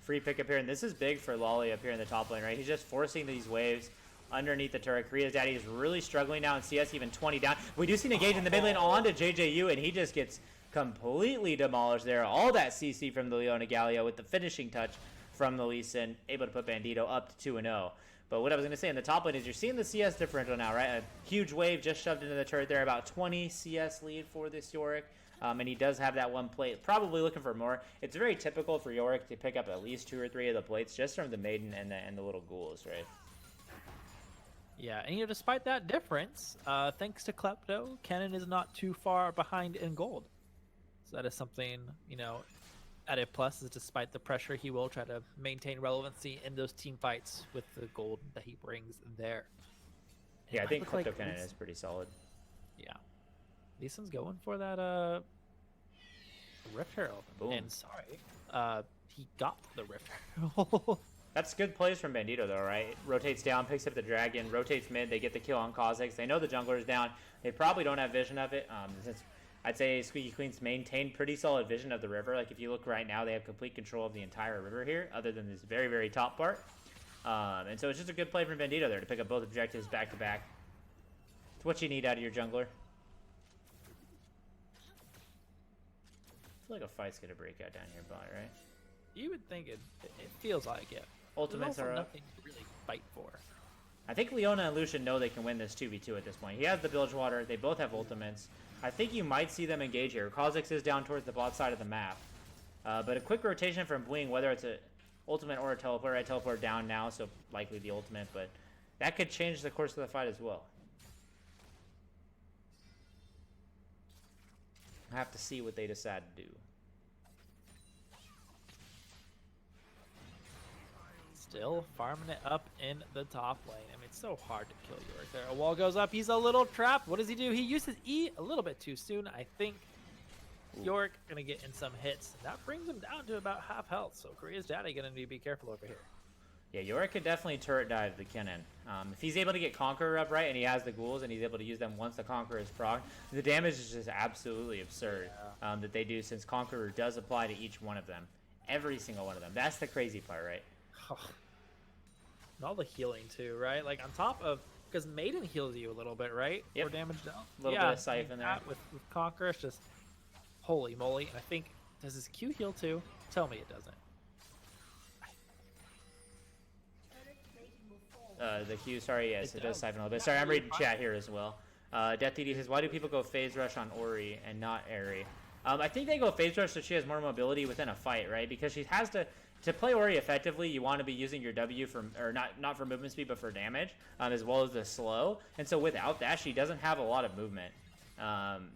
Free pickup here, and this is big for Lolly up here in the top lane, right? He's just forcing these waves underneath the turret. Korea's Daddy is really struggling now in CS, even 20 down. We do see Negate in the mid lane onto JJU, and he just gets completely demolished there. All that CC from the Leona Galio with the finishing touch from the Lee Sin, able to put Bandito up to 2-0. But what I was going to say in the top lane is you're seeing the CS differential now, right? A huge wave just shoved into the turret there, about 20 CS lead for this Yorick. And he does have that one plate, probably looking for more. It's very typical for Yorick to pick up at least 2 or 3 of the plates just from the Maiden and the little ghouls, right? Yeah, and despite that difference, thanks to Klepto, Kennen is not too far behind in gold. So that is something, at a plus, is despite the pressure, he will try to maintain relevancy in those team fights with the gold that he brings there. Yeah, I think Klepto Kennen is pretty solid. Yeah. Leeson's going for that Rift Herald. Boom. And sorry, he got the Rift Herald. That's good plays from Bandito, though, right? Rotates down, picks up the dragon, rotates mid. They get the kill on Kha'Zix. They know the jungler is down. They probably don't have vision of it. Since I'd say Squeaky Clean's maintained pretty solid vision of the river. Like, if you look right now, they have complete control of the entire river here, other than this very, very top part. And so it's just a good play from Bandito there to pick up both objectives back-to-back. It's what you need out of your jungler. I feel like a fight's going to break out down here, bot, right? You would think it feels like it. Ultimates are up. Nothing to really fight for. I think Leona and Lucian know they can win this 2v2 at this point. He has the Bilgewater. They both have ultimates. I think you might see them engage here. Kha'Zix is down towards the bot side of the map. But a quick rotation from Bling, whether it's an ultimate or a teleport. I teleport down now, so likely the ultimate. But that could change the course of the fight as well. I have to see what they decide to do. Still farming it up in the top lane. I mean, it's so hard to kill Yorick there. A wall goes up. He's a little trapped. What does he do? He uses E a little bit too soon. I think Yorick going to get in some hits. That brings him down to about half health. So Korea's Daddy going to need to be careful over here. Yeah, Yorick could definitely turret dive the Kennen. If he's able to get Conqueror up right and he has the ghouls and he's able to use them once the Conqueror is proc, the damage is just absolutely absurd that they do, since Conqueror does apply to each one of them. Every single one of them. That's the crazy part, right? And all the healing too, right? Like on top of, because Maiden heals you a little bit, right? Yep. For damage down. A little bit of siphon there. With Conqueror, it's just holy moly. And I think, does his Q heal too? Tell me it doesn't. The Q, sorry, yes, it does siphon a little bit. Sorry, I'm reading chat here as well. Death DD says, why do people go phase rush on Ori and not Eri? I think they go phase rush so she has more mobility within a fight, right? Because she has to play Ori effectively, you want to be using your W for, or not for movement speed, but for damage, as well as the slow. And so without that, she doesn't have a lot of movement.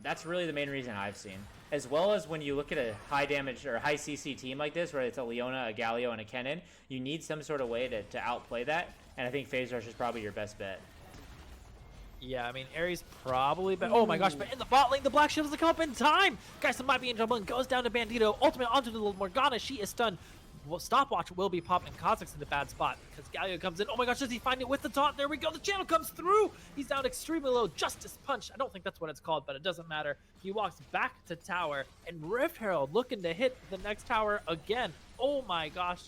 That's really the main reason I've seen. As well as when you look at a high damage or high CC team like this, where it's a Leona, a Galio, and a Kennen, you need some sort of way to outplay that. And I think phase rush is probably your best bet. Yeah, I mean, Ares probably, but oh my gosh, but in the bot lane, the Black Shield doesn't come up in time. Guys, some might be in trouble and goes down to Bandito. Ultimate onto the Morgana. She is stunned. Well, stopwatch will be popped, and Kha'Zix in a bad spot because Galio comes in. Oh my gosh, does he find it with the taunt? There we go. The channel comes through. He's down extremely low. Justice Punch. I don't think that's what it's called, but it doesn't matter. He walks back to tower, and Rift Herald looking to hit the next tower again. Oh my gosh.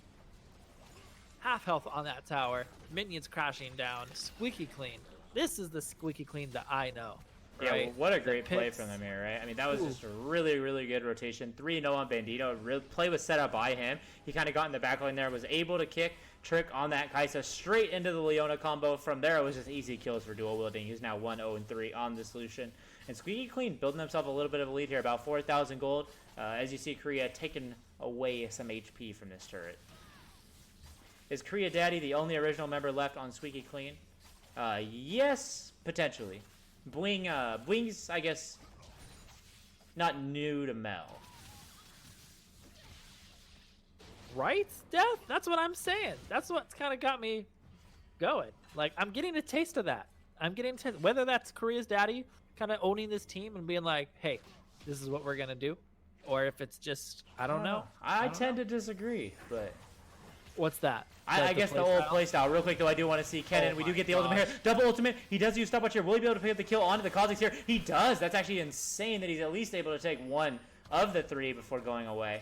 Half health on that tower. Minions crashing down. Squeaky clean. This is the Squeaky clean that I know. Yeah, right? well, what a great play from them here, right? I mean, that was just a really, really good rotation. 3-0 on Bandito. Play was set up by him. He kind of got in the back line there, was able to kick trick on that Kai'Sa straight into the Leona combo. From there, it was just easy kills for dual wielding. He's now 1-0-3 on the solution. And Squeaky Clean building himself a little bit of a lead here, about 4,000 gold. As you see, Korea taking away some HP from this turret. Is Korea Daddy the only original member left on Squeaky Clean? Yes, potentially. Bling's, I guess, not new to Mel. Right, Death? That's what I'm saying. That's what's kind of got me going. Like, I'm getting a taste of that. I'm getting a taste. Whether that's Korea's Daddy kind of owning this team and being like, hey, this is what we're going to do. Or if it's just, I don't know. I tend to disagree, but What's that? I guess the old playstyle. Real quick though, I do want to see Kennen. We do get the ultimate here. Double ultimate. He does use stopwatch here. Will he be able to pick up the kill onto the Kha'Zix here? He does. That's actually insane that he's at least able to take one of the 3 before going away.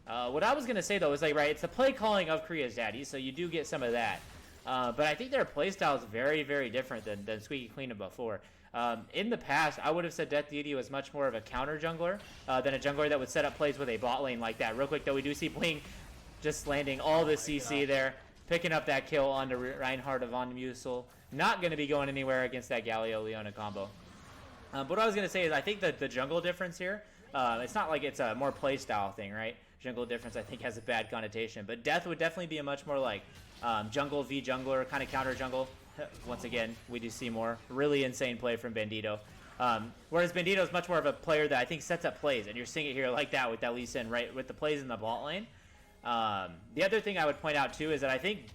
What I was going to say though is like, right, it's the play calling of Korea's daddy, so you do get some of that. But I think their playstyle is very, very different than Squeaky Clean before. In the past, I would have said Death Deity was much more of a counter jungler than a jungler that would set up plays with a bot lane like that. Real quick though, we do see Bling just landing all the CC there, picking up that kill onto Reinhardt of on Musil. Not going to be going anywhere against that Galio-Leona combo. But what I was going to say is I think that the jungle difference here, it's not like it's a more playstyle thing, right? Jungle difference I think has a bad connotation. But Death would definitely be a much more like jungle v jungler, kind of counter jungle. Once again, we do see more really insane play from Bandito. Whereas Bandito is much more of a player that I think sets up plays. And you're seeing it here like that with that Lee Sin, right? With the plays in the bot lane. The other thing I would point out too is that I think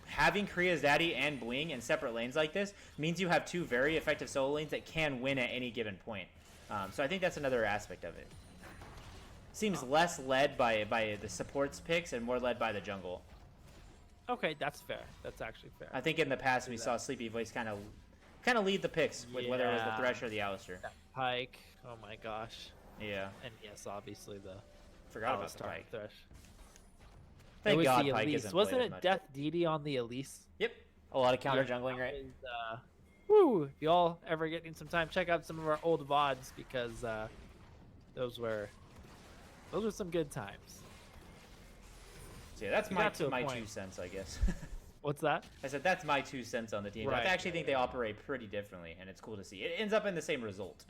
having Korea's daddy and Bling in separate lanes like this means you have 2 very effective solo lanes that can win at any given point. So I think that's another aspect of it. Seems less led by the supports picks and more led by the jungle. Okay, that's fair. That's actually fair. I think in the past we saw Sleepy Voice kind of lead the picks with whether it was the Thresh or the Alistar. That Pike. Oh my gosh. Yeah. And yes, obviously the Forgot about the Alistar Pike. Thresh. Thank God the Pike Elise. isn't Wasn't played it much. Death Deity on the Elise? Yep. A lot of counter jungling, right? Woo! If y'all ever getting some time, check out some of our old VODs because those were some good times. So yeah, that's You my got to a 2 point. cents, I guess. What's that? I said that's my 2 cents on the team. Right. I actually think they operate pretty differently, and it's cool to see. It ends up in the same result,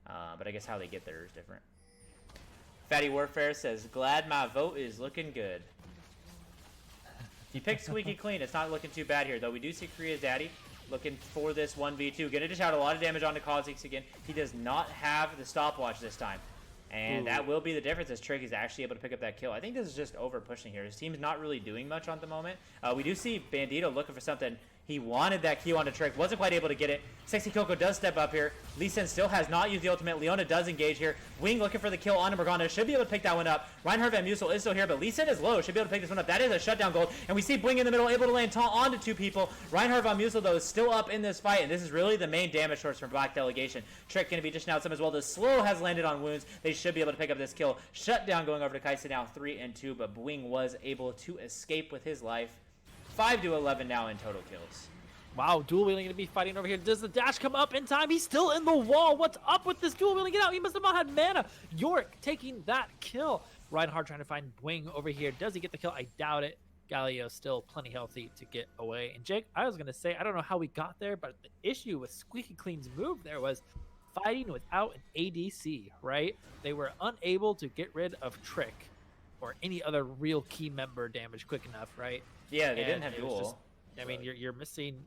but I guess how they get there is different. Fatty Warfare says, "Glad my vote is looking good." If you pick Squeaky Clean, it's not looking too bad here, though. We do see Korea's daddy looking for this 1v2. Gonna dish out a lot of damage onto Kha'Zix again. He does not have the stopwatch this time. And that will be the difference as Trick is actually able to pick up that kill. I think this is just over pushing here. His team's not really doing much at the moment. We do see Bandito looking for something. He wanted that Q onto Trick, wasn't quite able to get it. Sexy Coco does step up here. Lee Sin still has not used the ultimate. Leona does engage here. Wing looking for the kill onto Morgana. Should be able to pick that one up. Reinhardt Van Musil is still here, but Lee Sin is low. Should be able to pick this one up. That is a shutdown gold. And we see Bling in the middle, able to land taunt onto 2 people. Reinhardt Van Musil, though, is still up in this fight, and this is really the main damage source from Black Delegation. Trick going to be dishing out some as well. The slow has landed on wounds. They should be able to pick up this kill. Shutdown going over to Kaisa now 3-2, but Bling was able to escape with his life. 5-11 now in total kills. Wow, dual wheeling gonna be fighting over here. Does the dash come up in time? He's still in the wall. What's up with this dual wheeling? Get out. He must have not had mana. Yorick taking that kill. Reinhardt trying to find Bwing over here. Does he get the kill? I doubt it. Galio still plenty healthy to get away. And Jake, I was gonna say, I don't know how we got there, but the issue with Squeaky Clean's move there was fighting without an ADC, right? They were unable to get rid of Trick or any other real key member damage quick enough, right? Yeah, they didn't have duel. Just, I mean, you're missing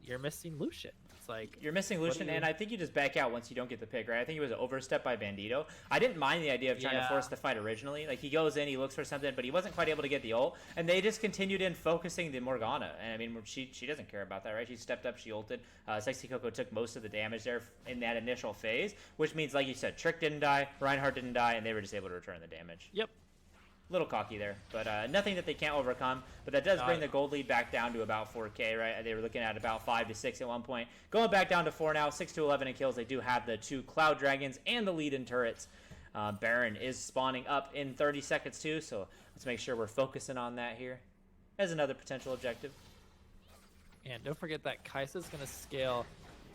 Lucian. It's like you're missing Lucian, and I think you just back out once you don't get the pick, right? I think it was an overstep by Bandito. I didn't mind the idea of trying to force the fight originally. Like he goes in, he looks for something, but he wasn't quite able to get the ult, and they just continued in focusing the Morgana. And I mean, she doesn't care about that, right? She stepped up, she ulted. Sexy Coco took most of the damage there in that initial phase, which means, like you said, Trick didn't die, Reinhardt didn't die, and they were just able to return the damage. Yep. Little cocky there, but nothing that they can't overcome. But that does bring the gold lead back down to about 4K, right? They were looking at about 5 to 6 at one point. Going back down to 4 now, 6 to 11 in kills. They do have the 2 Cloud Dragons and the lead in turrets. Baron is spawning up in 30 seconds too, so let's make sure we're focusing on that here as another potential objective. And don't forget that Kaisa's going to scale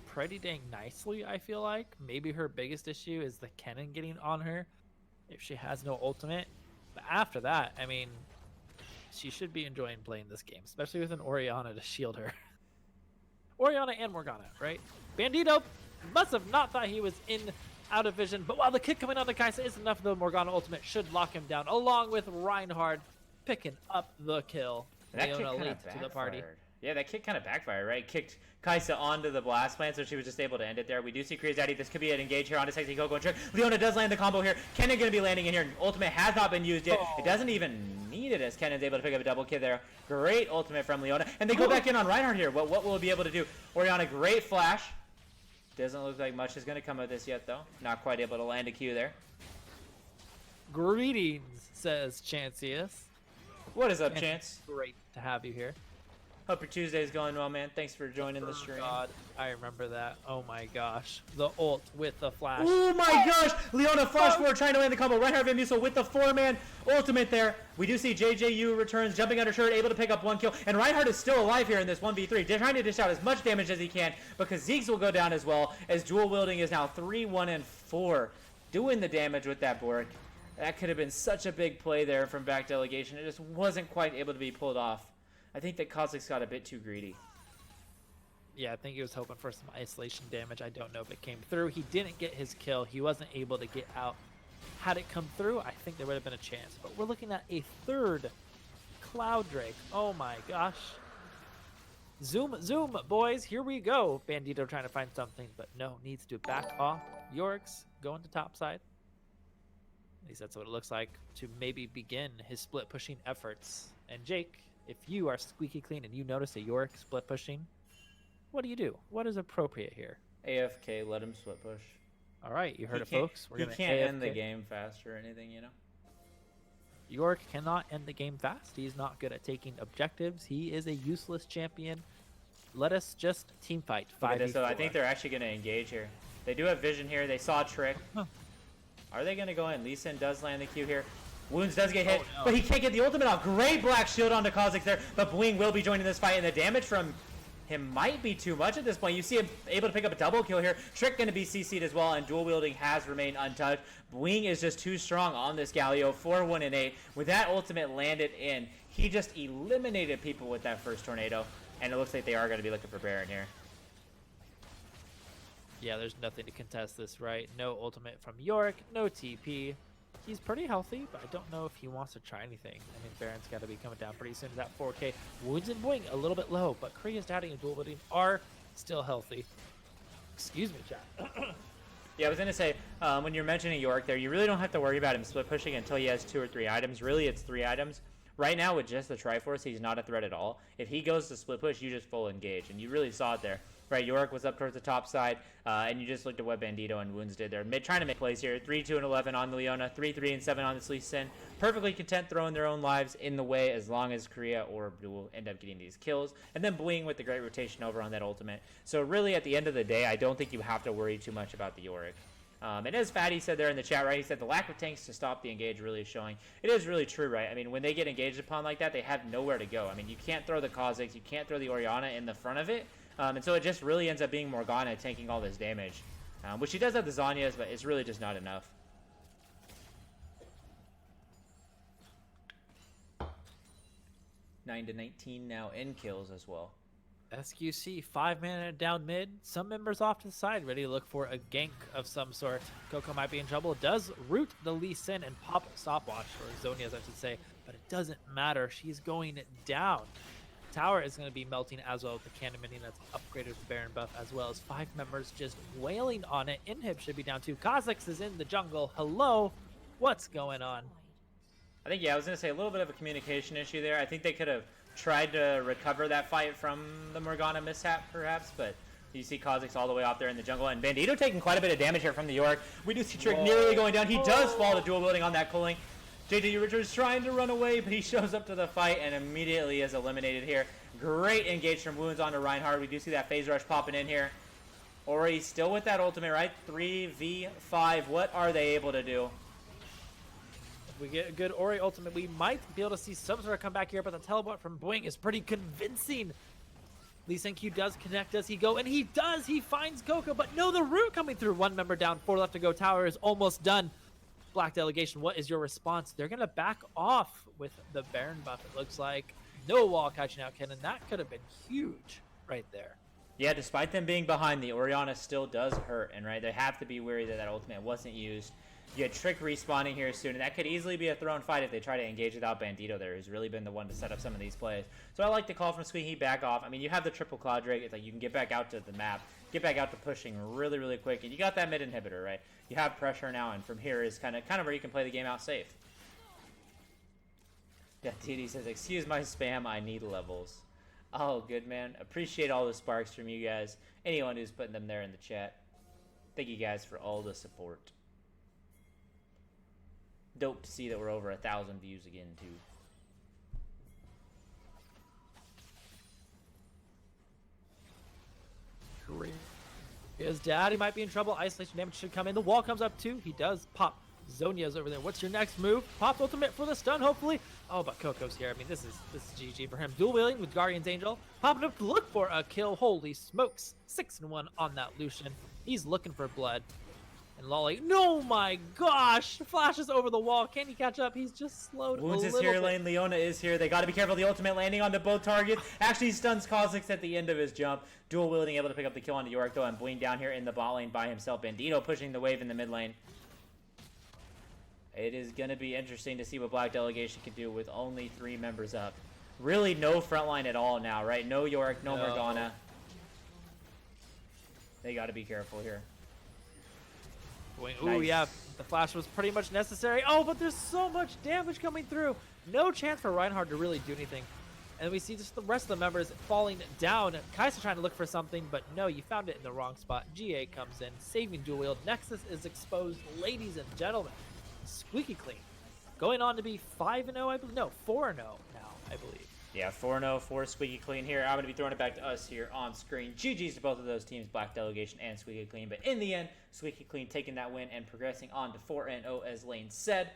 pretty dang nicely, I feel like. Maybe her biggest issue is the Kennen getting on her if she has no ultimate. But after that, I mean, she should be enjoying playing this game, especially with an Orianna to shield her. Orianna and Morgana, right? Bandito must have not thought he was out of vision, but while the kick coming out of Kaisa is enough, the Morgana ultimate should lock him down, along with Reinhardt picking up the kill. Leona late to the party. Yeah, that kick kind of backfired, right? Kicked Kaisa onto the blast plant, so she was just able to end it there. We do see Korea's daddy. This could be an engage here onto Sexy Coco and Trick. Leona does land the combo here. Kennen going to be landing in here. Ultimate has not been used yet. It doesn't even need it as Kennen's able to pick up a double kill there. Great ultimate from Leona. And they go back in on Reinhardt here. What will he be able to do? Orianna, great flash. Doesn't look like much is going to come of this yet, though. Not quite able to land a Q there. Greetings, says Chancius. What is up, Chance? Great. to have you here. Hope your Tuesday's going well, man. Thanks for joining the Oh stream. God, I remember that. Oh my gosh, the ult with the flash. Oh my gosh! Leona flash forward trying to land the combo. Reinhardt Van Mussel with the 4-man ultimate there. We do see JJU returns, jumping under turret, able to pick up 1 kill. And Reinhardt is still alive here in this 1v3. They're trying to dish out as much damage as he can because Zeke's will go down as well, as dual wielding is now 3-1-4. Doing the damage with that Bork. That could have been such a big play there from back Delegation. It just wasn't quite able to be pulled off. I think that Kozik's got a bit too greedy. Yeah, I think he was hoping for some isolation damage. I don't know if it came through. He didn't get his kill. He wasn't able to get out. Had it come through, I think there would have been a chance. But we're looking at a third Cloud Drake. Oh my gosh. Zoom, zoom, boys. Here we go. Bandito trying to find something, but no, needs to back off. Yorick's going to top side. At least that's what it looks like to maybe begin his split pushing efforts. And Jake, if you are Squeaky Clean and you notice a Yorick split pushing, what do? What is appropriate here? AFK, let him split push. All right, you heard it, He can't- folks. We're he gonna can't AFK. end the game fast or anything, you know? Yorick cannot end the game fast. He's not good at taking objectives. He is a useless champion. Let us just team fight. Okay, 5v4. so I think they're actually going to engage here. They do have vision here. They saw a trick. Huh. Are they going to go in? Lee Sin does land the Q here. Wounds does get hit, Oh, no. but he can't get the ultimate off. Great black shield onto Kha'Zix there, but Bwing will be joining this fight, and the damage from him might be too much at this point. You see him able to pick up a double kill here. Trick going to be CC'd as well, and dual wielding has remained untouched. Bwing is just too strong on this Galio, 4-1-8. With that ultimate landed in, he just eliminated people with that first tornado, and it looks like they are going to be looking for Baron here. Yeah, there's nothing to contest this, right? No ultimate from Yorick, no TP. He's pretty healthy, but I don't know if he wants to try anything. I mean, Baron's got to be coming down pretty soon. That 4K. Wounds and Bwing a little bit low, but Korea's Daddy and dual wielding are still healthy. Excuse me, chat. Yeah, I was going to say, when you're mentioning York there, you really don't have to worry about him split pushing until he has 2 or 3 items. Really, it's 3 items. Right now, with just the Triforce, he's not a threat at all. If he goes to split push, you just full engage, and you really saw it there. Right, York was up towards the top side, and you just looked at what Bandito and Wounds did there. Trying to make plays here. 3-2-11 on the Leona, 3-3-7 on this Lee Sin. Perfectly content throwing their own lives in the way as long as Korea or Blue will end up getting these kills. And then Bwing with the great rotation over on that ultimate. So really, at the end of the day, I don't think you have to worry too much about the Yorick. And as Fatty said there in the chat, right, he said the lack of tanks to stop the engage really is showing. It is really true, right? I mean, when they get engaged upon like that, they have nowhere to go. I mean, you can't throw the Kha'Zix, you can't throw the Orianna in the front of it. And so it just really ends up being Morgana tanking all this damage. Which she does have the Zanyas, but it's really just not enough. 9-19 now in kills as well. SQC, 5-man down mid. Some members off to the side, ready to look for a gank of some sort. Coco might be in trouble. Does root the Lee Sin and pop stopwatch, or Zonias, I should say. But it doesn't matter. She's going down. Tower is going to be melting as well with the cannon minion that's upgraded with Baron buff, as well as 5 members just wailing on it. Inhib should be down too. Kha'Zix is in the jungle. Hello? What's going on? I think, yeah, I was going to say a little bit of a communication issue there. I think they could have tried to recover that fight from the Morgana mishap, perhaps, but you see Kha'Zix all the way off there in the jungle, and Bandito taking quite a bit of damage here from the York. We do see Trick nearly going down. He does fall to dual wielding on that cooling. JJ Richards trying to run away, but he shows up to the fight and immediately is eliminated here. Great engage from Wounds onto Reinhardt. We do see that phase rush popping in here. Ori still with that ultimate, right? 3v5. What are they able to do? If we get a good Ori ultimate, we might be able to see some sort of comeback here, but the teleport from Bwing is pretty convincing. Lee Sin Q does connect. Does he go? And he does! He finds Coco, but no, the root coming through. 1 member down, 4 left to go. Tower is almost done. Black Delegation, what is your response? They're going to back off with the Baron buff, it looks like. No wall catching out Kennen. That could have been huge right there. Yeah, despite them being behind, the Orianna still does hurt, and right, they have to be wary that that ultimate wasn't used. You had Trick respawning here soon, and that could easily be a thrown fight if they try to engage without Bandito there, who's really been the one to set up some of these plays. So I like the call from Squeaky, back off. I mean, you have the triple Cloud Drake. It's like you can get back out to the map, get back out to pushing really, really quick, and you got that mid inhibitor, right? You have pressure now, and from here is kind of where you can play the game out safe. Yeah, TD says, excuse my spam, I need levels. Oh, good, man. Appreciate all the sparks from you guys. Anyone who's putting them there in the chat. Thank you guys for all the support. Dope to see that we're over 1,000 views again, too. His daddy might be in trouble. Isolation damage should come in. The wall comes up too. He does pop. Zonia's over there. What's your next move? Pop ultimate for the stun, hopefully. Oh, but Coco's here. I mean, this is GG for him. Dual wheeling with Guardian's Angel. Popping up to look for a kill. Holy smokes. 6-1 on that Lucian. He's looking for blood. And Lolly, no, my gosh, flashes over the wall. Can he catch up? He's just slowed Wounds a is little here, bit. Lane. Leona is here. They got to be careful. The ultimate landing onto both targets. Actually stuns Kha'Zix at the end of his jump. Dual wielding, able to pick up the kill onto Yorick, though, and Bwing down here in the bot lane by himself. Bandito pushing the wave in the mid lane. It is going to be interesting to see what Black Delegation can do with only 3 members up. Really no front line at all now, right? No Yorick, no Morgana. They got to be careful here. Ooh, Nice. yeah, the flash was pretty much necessary. Oh, but there's so much damage coming through. No chance for Reinhardt to really do anything. And we see just the rest of the members falling down. Kai'Sa trying to look for something, but no, you found it in the wrong spot. GA comes in, saving dual wield. Nexus is exposed, ladies and gentlemen. Squeaky clean. Going on to be 5-0, I believe. No, 4-0 now, I believe. Yeah, 4-0 for Squeaky Clean here. I'm going to be throwing it back to us here on screen. GG's to both of those teams, Black Delegation and Squeaky Clean. But in the end, Squeaky Clean taking that win and progressing on to 4-0, as Lane said.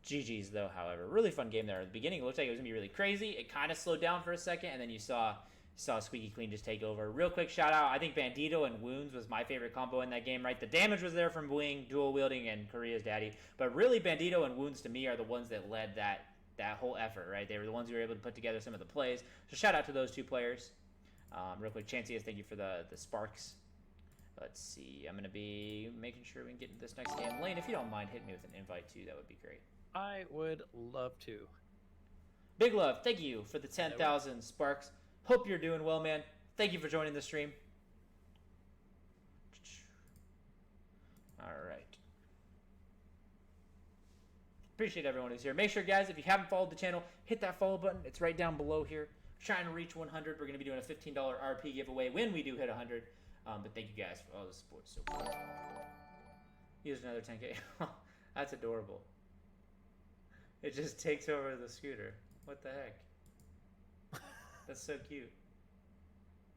GG's, though, however. Really fun game there. At the beginning, it looked like it was going to be really crazy. It kind of slowed down for a second, and then you saw Squeaky Clean just take over. Real quick shout-out. I think Bandito and Wounds was my favorite combo in that game, right? The damage was there from Bwing, dual wielding, and Korea's daddy. But really, Bandito and Wounds, to me, are the ones that led that whole effort, right? They were the ones who were able to put together some of the plays. So shout out to those 2 players. Real quick, Chancias, thank you for the sparks. Let's see. I'm going to be making sure we can get into this next game. Lane, if you don't mind, hit me with an invite too. That would be great. I would love to. Big love. Thank you for the 10,000 sparks. Hope you're doing well, man. Thank you for joining the stream. All right. Appreciate everyone who's here. Make sure, guys, if you haven't followed the channel, hit that follow button. It's right down below here. We're trying to reach 100. We're going to be doing a $15 RP giveaway when we do hit 100. But thank you guys for all the support so far. Use another 10K. That's adorable. It just takes over the scooter. What the heck? That's so cute.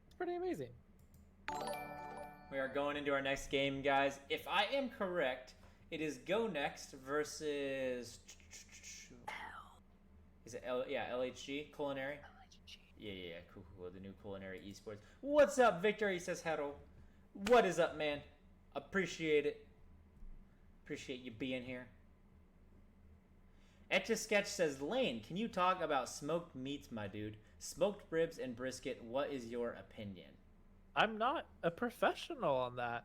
It's pretty amazing. We are going into our next game, guys. If I am correct, it is Go Next versus... Is it LHG? Culinary? Yeah, cool. The new Culinary Esports. What's up, Victor? He says hello. What is up, man? Appreciate it. Appreciate you being here. Etch-a-Sketch says, Lane, can you talk about smoked meats, my dude? Smoked ribs and brisket, what is your opinion? I'm not a professional on that.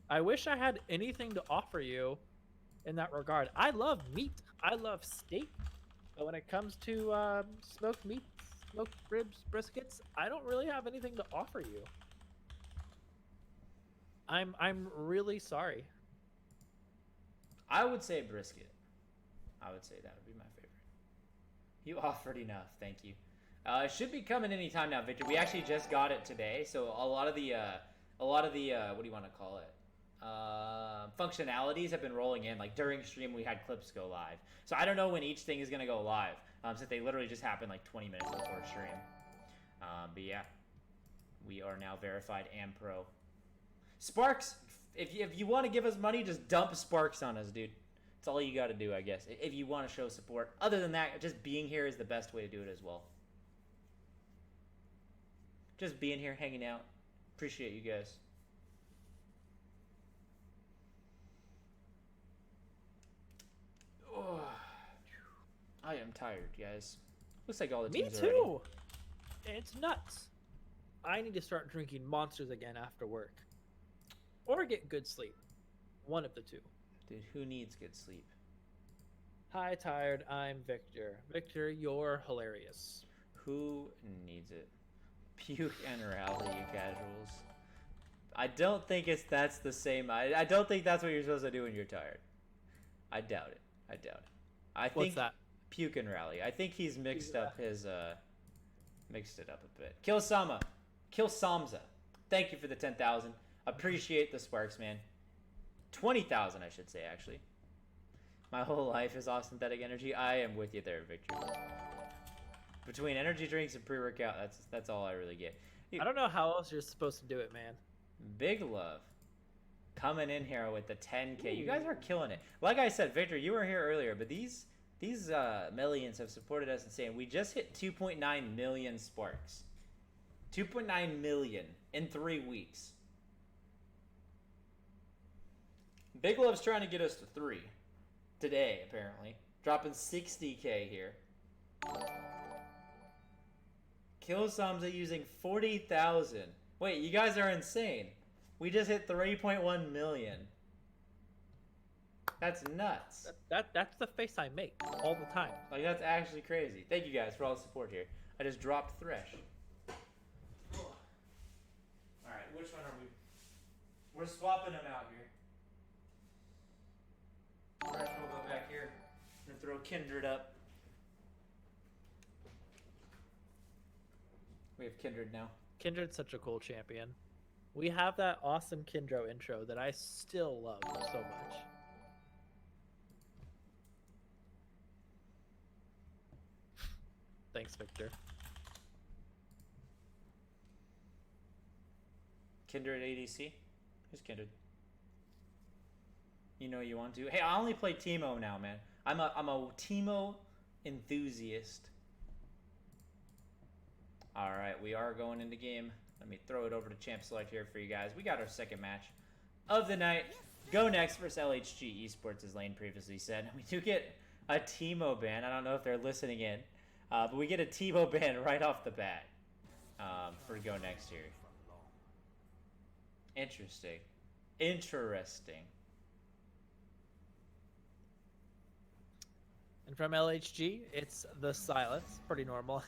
I wish I had anything to offer you in that regard. I love meat. I love steak. But when it comes to smoked meat, smoked ribs, briskets, I don't really have anything to offer you. I'm really sorry. I would say brisket. I would say that would be my favorite. You offered enough, thank you. It should be coming anytime now, Victor. We actually just got it today, so a lot of the what do you want to call it? Functionalities have been rolling in. Like during stream, we had clips go live. So I don't know when each thing is gonna go live, since they literally just happened like 20 minutes before stream. But yeah, we are now verified and pro. Sparks, if you want to give us money, just dump sparks on us, dude. That's all you got to do, I guess, if you want to show support. Other than that, just being here is the best way to do it as well. Just being here, hanging out. Appreciate you guys. Oh, I am tired, guys. Looks like all the Me teams too. are ready. It's nuts. I need to start drinking monsters again after work. Or get good sleep. One of the two. Dude, who needs good sleep? Hi, tired. I'm Victor. Victor, you're hilarious. Who needs it? Puke and rally, you casuals. I don't think that's the same. I don't think that's what you're supposed to do when you're tired. I doubt it. I think What's that? Puke and rally. I think he's mixed it up a bit. Kill Samza. Thank you for the 10,000. Appreciate the sparks, man. 20,000, I should say, actually. My whole life is off synthetic energy. I am with you there, Victor. Between energy drinks and pre-workout, that's all I really get. I don't know how else you're supposed to do it, man. Big Love coming in here with the 10K. You guys are killing it. Like I said, Victor, you were here earlier, but these millions have supported us and saying we just hit 2.9 million sparks. 2.9 million in 3 weeks. Big Love's trying to get us to 3 today, apparently. Dropping 60K here. Kill Samza using 40,000. Wait, you guys are insane. We just hit 3.1 million. That's nuts. That's the face I make all the time. Like, that's actually crazy. Thank you guys for all the support here. I just dropped Thresh. Alright, which one are we? We're swapping them out here. Thresh will go back here. I'm gonna throw Kindred up. We have Kindred now. Kindred's such a cool champion. We have that awesome Kindred intro that I still love so much. Thanks, Victor. Kindred ADC? Who's Kindred? You know you want to. Hey, I only play Teemo now, man. I'm a Teemo enthusiast. Alright, we are going into game. Let me throw it over to Champ Select here for you guys. We got our second match of the night. Go Next versus LHG Esports, as Lane previously said. We do get a Teemo ban. I don't know if they're listening in. But we get a Teemo ban right off the bat for Go Next here. Interesting. Interesting. And from LHG, it's the silence. Pretty normal.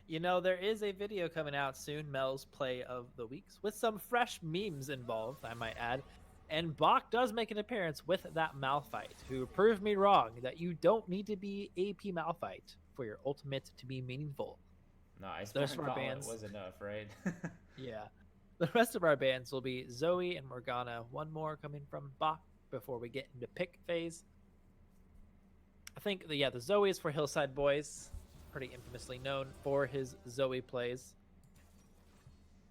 You know, there is a video coming out soon, Mel's Play of the Weeks, with some fresh memes involved, I might add. And Bach does make an appearance with that Malphite, who proved me wrong that you don't need to be AP Malphite for your ultimate to be meaningful. Nice. The rest of our bans was enough, right? Yeah. The rest of our bans will be Zoe and Morgana. One more coming from Bach before we get into pick phase. I think, the Zoe is for Hillside Boys. Pretty infamously known for his Zoe plays.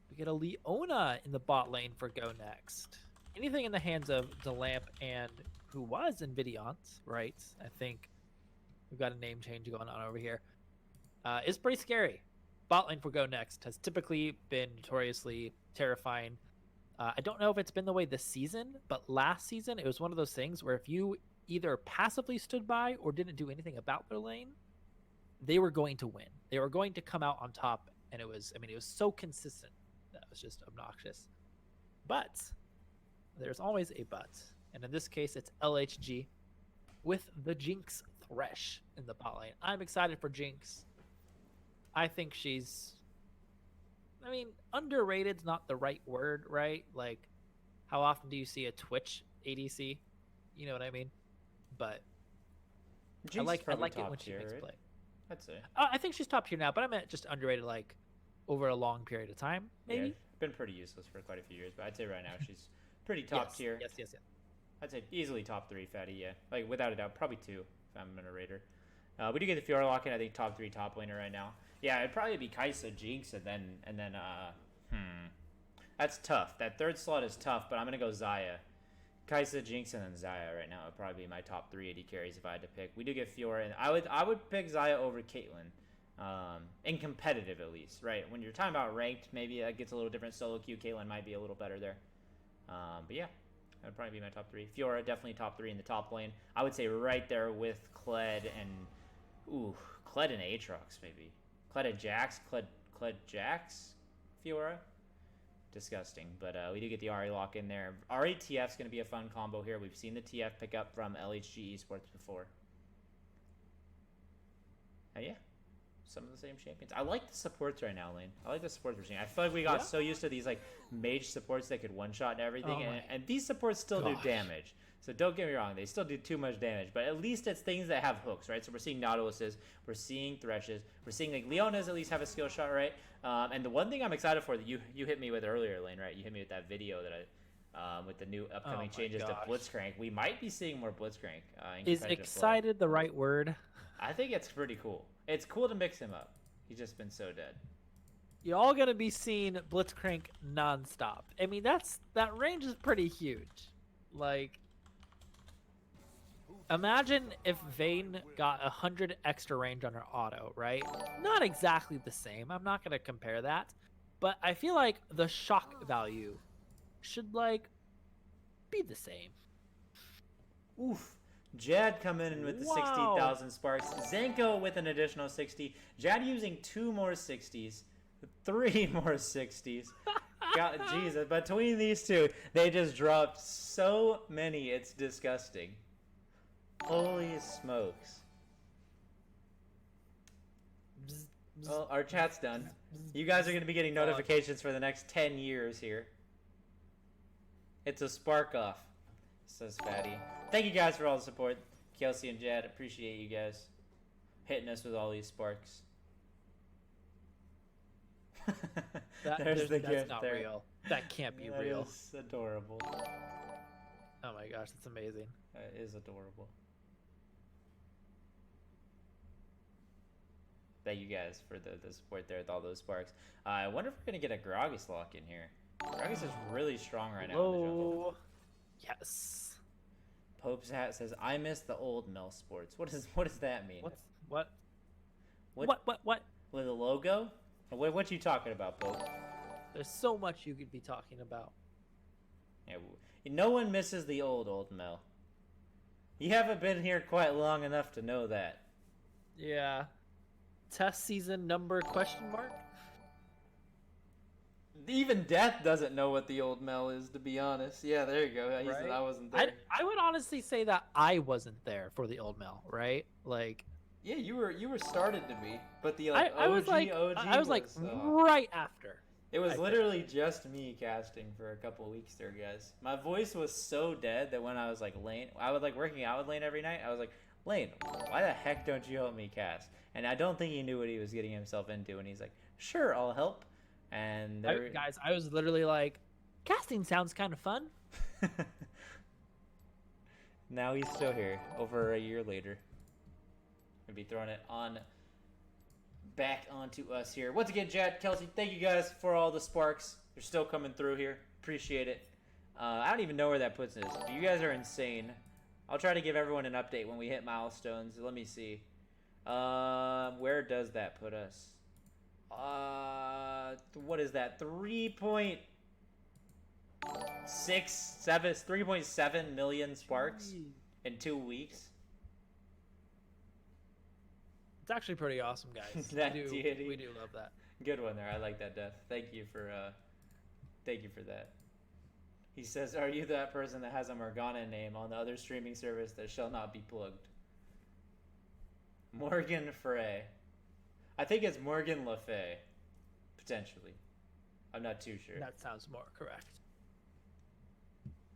We get a Leona in the bot lane for Go Next. Anything in the hands of Delamp and who was Invidiant, right? I think we've got a name change going on over here. Is pretty scary. Bot lane for Go Next has typically been notoriously terrifying. I don't know if it's been the way this season, but last season it was one of those things where if you either passively stood by or didn't do anything about their lane, they were going to win. They were going to come out on top, and it was so consistent that it was just obnoxious. But there's always a but, and in this case, it's LHG with the Jinx Thresh in the bot lane. I'm excited for Jinx. I think she's, underrated's not the right word, right? Like, how often do you see a Twitch ADC? You know what I mean? But Jinx I like it top when she tier, makes right? play. I'd say. I think she's top tier now, but I meant just underrated, like, over a long period of time, maybe? Yeah, been pretty useless for quite a few years, but I'd say right now she's pretty top tier. Yes. I'd say easily top 3 fatty, yeah. Like, without a doubt, probably 2 if I'm gonna rate her. We do get the Fiora lock in, I think top 3 top laner right now. Yeah, it'd probably be Kai'Sa, Jinx, and then that's tough. That third slot is tough, but I'm gonna go Xayah. Kai'Sa, Jinx, and then Xayah right now would probably be my top 3 AD carries if I had to pick. We do get Fiora, and I would pick Xayah over Caitlyn. In competitive, at least, right? When you're talking about ranked, maybe that gets a little different. Solo queue, Caitlyn might be a little better there. But yeah, that would probably be my top 3. Fiora, definitely top 3 in the top lane. I would say right there with Kled and, Kled and Aatrox, maybe. Kled and Jax, Kled Jax, Fiora. Disgusting, but we do get the Ahri lock in there. Ahri TF's going to be a fun combo here. We've seen the TF pick up from LHG Esports before. And yeah, some of the same champions. I like the supports right now, Lane. I like the supports we're seeing. I feel like we got so used to these like mage supports that could one-shot and everything, and these supports still do damage. So don't get me wrong, they still do too much damage, but at least it's things that have hooks, right? So we're seeing Nautiluses, we're seeing Threshes, we're seeing like Leonas at least have a skill shot, right? And the one thing I'm excited for that you hit me with earlier, Lane, right? You hit me with that video that with the new upcoming changes to Blitzcrank. We might be seeing more Blitzcrank. Is excited the right word? I think it's pretty cool. It's cool to mix him up. He's just been so dead. y'all gonna be seeing Blitzcrank nonstop. I mean, that range is pretty huge. Like, imagine if Vayne got 100 extra range on her auto, right? Not exactly the same. I'm not gonna compare that, but I feel like the shock value should like be the same. Oof. Jad coming in with the Wow. 60,000 sparks. Zenko with an additional 60. Jad using 2 more 60s. 3 more 60s. God, Jesus. Between these two, they just dropped so many. It's disgusting. Holy smokes. Well, our chat's done. You guys are going to be getting notifications for the next 10 years here. It's a spark off, says Fatty. Thank you guys for all the support. Kelsey and Jad, appreciate you guys hitting us with all these sparks. There's the that's gift not there. real. That can't be That real. is adorable. Oh my gosh, that's amazing. That is adorable. Thank you guys for the support there with all those sparks. I wonder if we're going to get a Gragas lock in here. Gragas is really strong right now in the jungle. Oh, yes. Pope's hat says, I miss the old Mel Sports. What does that mean? What? What? With a logo? What you talking about, Pope? There's so much you could be talking about. Yeah, no one misses the old Mel. You haven't been here quite long enough to know that. Yeah. Test season number question mark? Even Death doesn't know what the old Mel is, to be honest. Yeah, there you go. He said I wasn't there. I would honestly say that I wasn't there for the old Mel, right? Like, yeah, you were started to be, but the I was like, right after. It was literally just me casting for a couple weeks there, guys. My voice was so dead that when I was like Lane, I was like working out with Lane every night. I was like, Lane, why the heck don't you help me cast? And I don't think he knew what he was getting himself into. And he's like, sure, I'll help. And guys, I was literally like, casting sounds kind of fun. Now he's still here, over a year later. Gonna be throwing it on back onto us here. Once again, Jad, Kelsey, thank you guys for all the sparks. They're still coming through here. Appreciate it. I don't even know where that puts us. You guys are insane. I'll try to give everyone an update when we hit milestones. Let me see. Where does that put us? What is that? 3.7 million sparks in 2 weeks. It's actually pretty awesome, guys. That we deity. do love that. Good one there. I like that, Death. Thank you for that. He says, "Are you that person that has a Morgana name on the other streaming service that shall not be plugged?" Morgan Frey. I think it's Morgan Le Fay, potentially. I'm not too sure. That sounds more correct.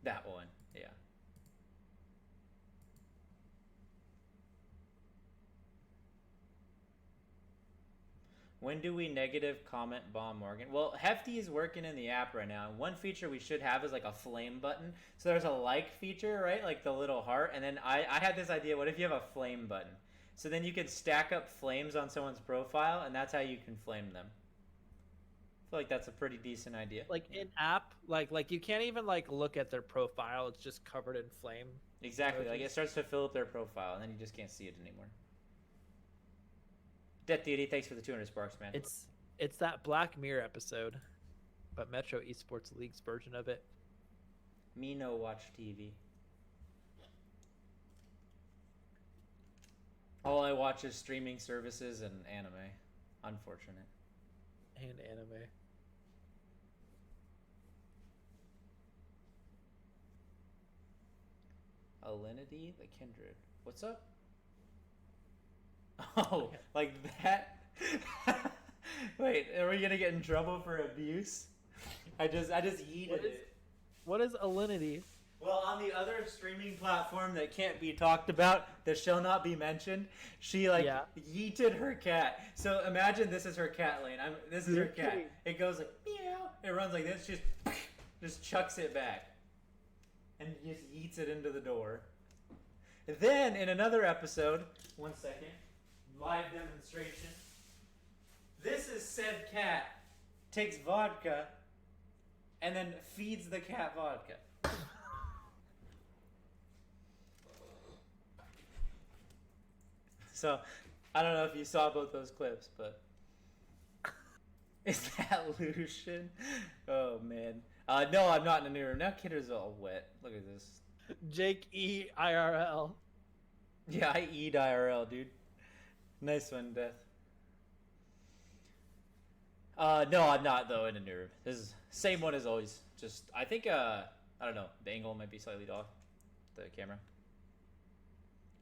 That one, yeah. When do we negative comment bomb Morgan? Well, Hefty is working in the app right now, and one feature we should have is like a flame button. So there's a like feature, right? Like the little heart, and then I had this idea, what if you have a flame button? So then you could stack up flames on someone's profile, and that's how you can flame them. I feel like that's a pretty decent idea. Like in app, like you can't even like look at their profile. It's just covered in flame. Exactly. Like it starts to fill up their profile, and then you just can't see it anymore. Death Deity, thanks for the 200 sparks, man. It's that Black Mirror episode, but Metro Esports League's version of it. Me no watch TV. All I watch is streaming services and anime. Unfortunate. And anime. Alinity, the Kindred. What's up? Oh, like that? Wait, are we gonna get in trouble for abuse? I just yeeted it. What is Alinity? Well, on the other streaming platform that can't be talked about, that shall not be mentioned, she yeeted her cat. So imagine this is her cat lane. This is her cat. Kidding. It goes like meow. It runs like this. She just chucks it back, and just yeets it into the door. And then in another episode, 1 second, live demonstration. This is said cat takes vodka and then feeds the cat vodka. So, I don't know if you saw both those clips, but is that Lucian? Oh man. No, I'm not in a new room. Now Kidder's all wet. Look at this. Jake E IRL. Yeah, I eat IRL, dude. Nice one, Death. No, I'm not though in a new room. This is same one as always. Just I think I don't know. The angle might be slightly off. The camera.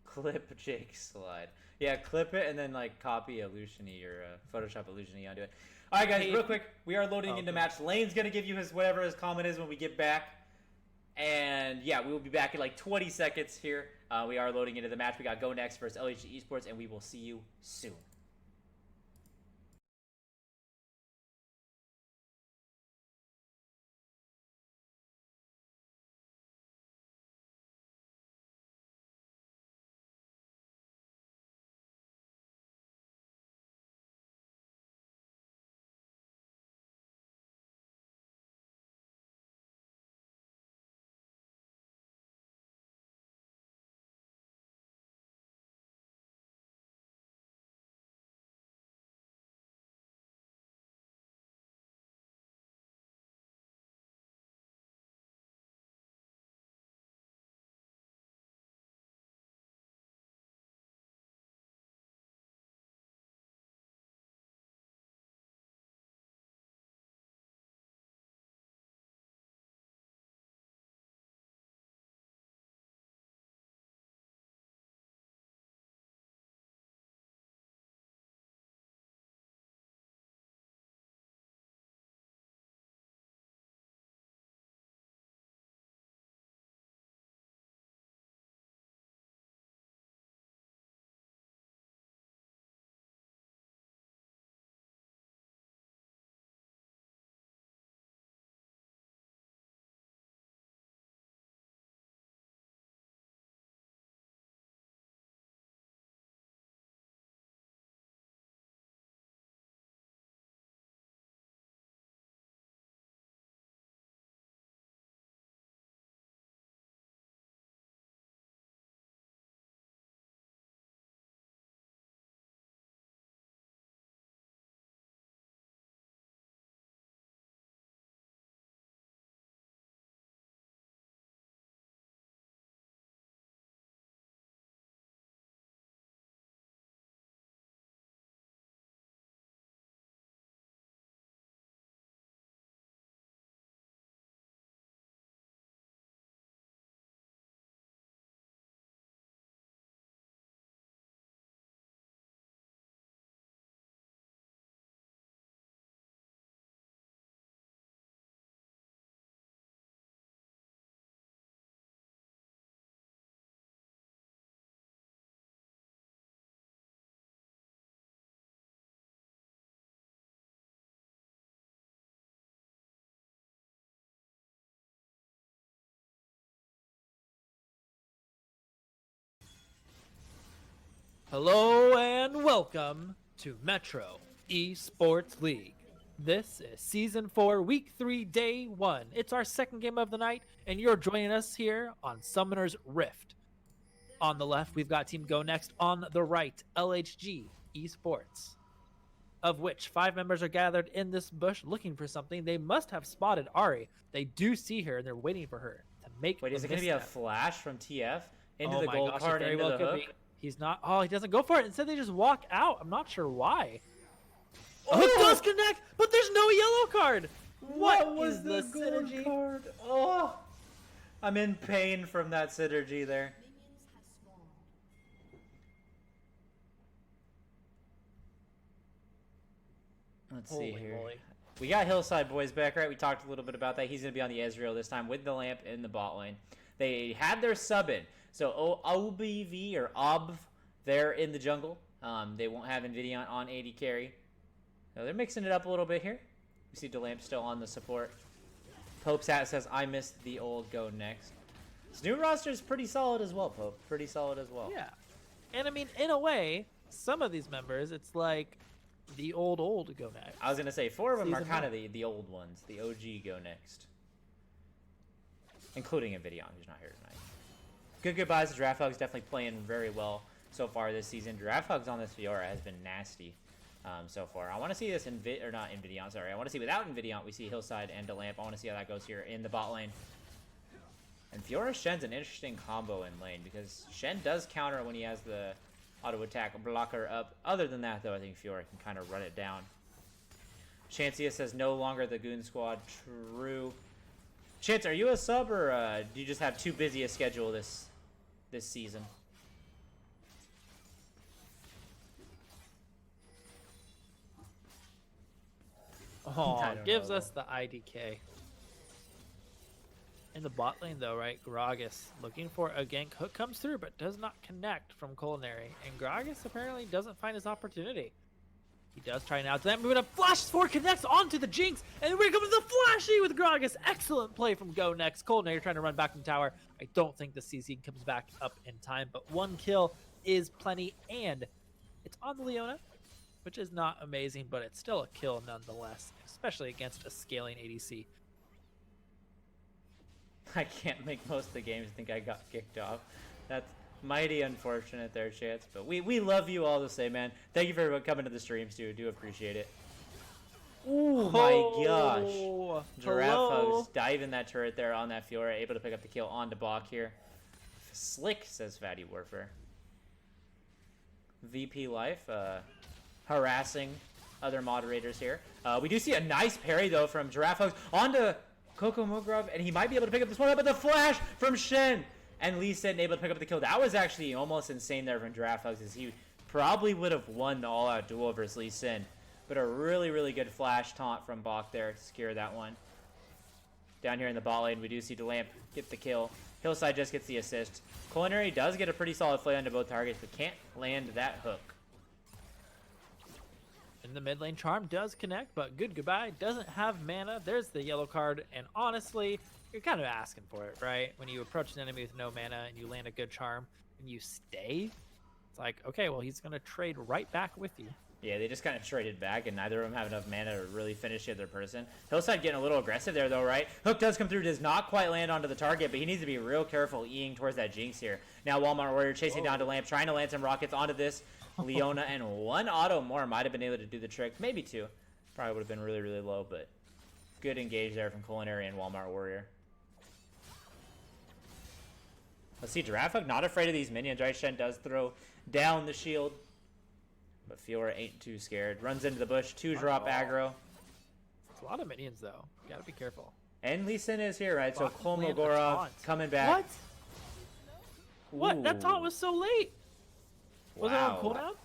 Clip Jake's slide. Yeah, clip it and then like copy a Lucian-y or Photoshop a Lucian-y onto it. All right, guys, real quick. We are loading into match. Lane's gonna give you his whatever his comment is when we get back. And yeah, we will be back in like 20 seconds here. We are loading into the match. We got Go Next versus LHG Esports, and we will see you soon. Hello and welcome to Metro Esports League. This is Season 4, Week 3, Day 1. It's our second game of the night, and you're joining us here on Summoner's Rift. On the left, we've got Team Go Next. On the right, LHG Esports, of which 5 members are gathered in this bush looking for something. They must have spotted Ari. They do see her, and they're waiting for her to make Wait, is it going to be a flash from TF into the gold gosh, card, very into well the could hook? be. He's not. Oh, he doesn't go for it. Instead, they just walk out. I'm not sure why. Oh! Hook does connect, but there's no yellow card. What was is the gold synergy? card? Oh, I'm in pain from that synergy there. Let's see Holy here. moly. We got Hillside Boys back, right? We talked a little bit about that. He's going to be on the Ezreal this time with the lamp in the bot lane. They had their sub in. So OBV or OBV, they're in the jungle. They won't have Nvidia on AD carry. So they're mixing it up a little bit here. We see DeLamp still on the support. Pope's hat says, I missed the old Go Next. This new roster is pretty solid as well, Pope. Pretty solid as well. Yeah. And I mean, in a way, some of these members, it's like the old go next. I was gonna say 4 of them are Season kind of one. the old ones. The OG go next, including Invidion, who's not here tonight. Good goodbyes. The Drafthogs definitely playing very well so far this season. Drafthogs on this Fiora has been nasty so far. I want to see this not Invidion. Sorry, I want to see without Invidion. We see Hillside and Delamp. I want to see how that goes here in the bot lane. And Fiora Shen's an interesting combo in lane because Shen does counter when he has the auto attack blocker up. Other than that, though, I think Fiora can kind of run it down. Chancia says no longer the Goon Squad. True. Chance, are you a sub or do you just have too busy a schedule this season? Oh, I don't gives know. us the IDK. In the bot lane, though, right? Gragas looking for a gank. Hook comes through, but does not connect from Culinary. And Gragas apparently doesn't find his opportunity. He does try now. That moving up. Flash 4 connects onto the Jinx. And here comes the flashy with Gragas. Excellent play from Go Next. Culinary trying to run back from tower. I don't think the CC comes back up in time, but 1 kill is plenty. And it's on the Leona, which is not amazing, but it's still a kill nonetheless, especially against a scaling ADC. I can't make most of the games think I got kicked off. That's mighty unfortunate there, Chance. But we love you all the same, man. Thank you for coming to the streams, too. Do appreciate it. Ooh, my gosh. Giraffe hello. Hugs diving that turret there on that Fiora. Able to pick up the kill on Bach here. Slick, says Fatty Warfare. VP Life harassing other moderators here. We do see a nice parry, though, from Giraffe Hugs onto Coco Mogrov, and he might be able to pick up this one up, but the flash from Shen! And Lee Sin able to pick up the kill. That was actually almost insane there from Giraffe Hugs, as he probably would have won the all-out duel versus Lee Sin. But a really, really good flash taunt from Bach there to secure that one. Down here in the bot lane, we do see Delamp get the kill. Hillside just gets the assist. Culinary does get a pretty solid play onto both targets, but can't land that hook. In the mid lane, Charm does connect, but good goodbye. Doesn't have mana. There's the yellow card, and honestly, you're kind of asking for it, right? When you approach an enemy with no mana and you land a good charm and you stay, it's like, okay, well, he's going to trade right back with you. Yeah, they just kind of traded back, and neither of them have enough mana to really finish the other person. Hillside getting a little aggressive there, though, right? Hook does come through, does not quite land onto the target, but he needs to be real careful Eing towards that Jinx here. Now Walmart Warrior chasing down to Lamp, trying to land some rockets onto this Leona, and 1 auto more might have been able to do the trick. Maybe 2. Probably would have been really, really low, but good engage there from Culinary and Walmart Warrior. Let's see, Giraffe Hug not afraid of these minions, right? Shen does throw down the shield, but Fiora ain't too scared. Runs into the bush, 2-drop aggro. It's a lot of minions, though. You gotta be careful. And Lee Sin is here, right? So Bach landed a Kolmogorov taunt. coming back. What? What? That taunt was so late. Was it on Wow. cooldown?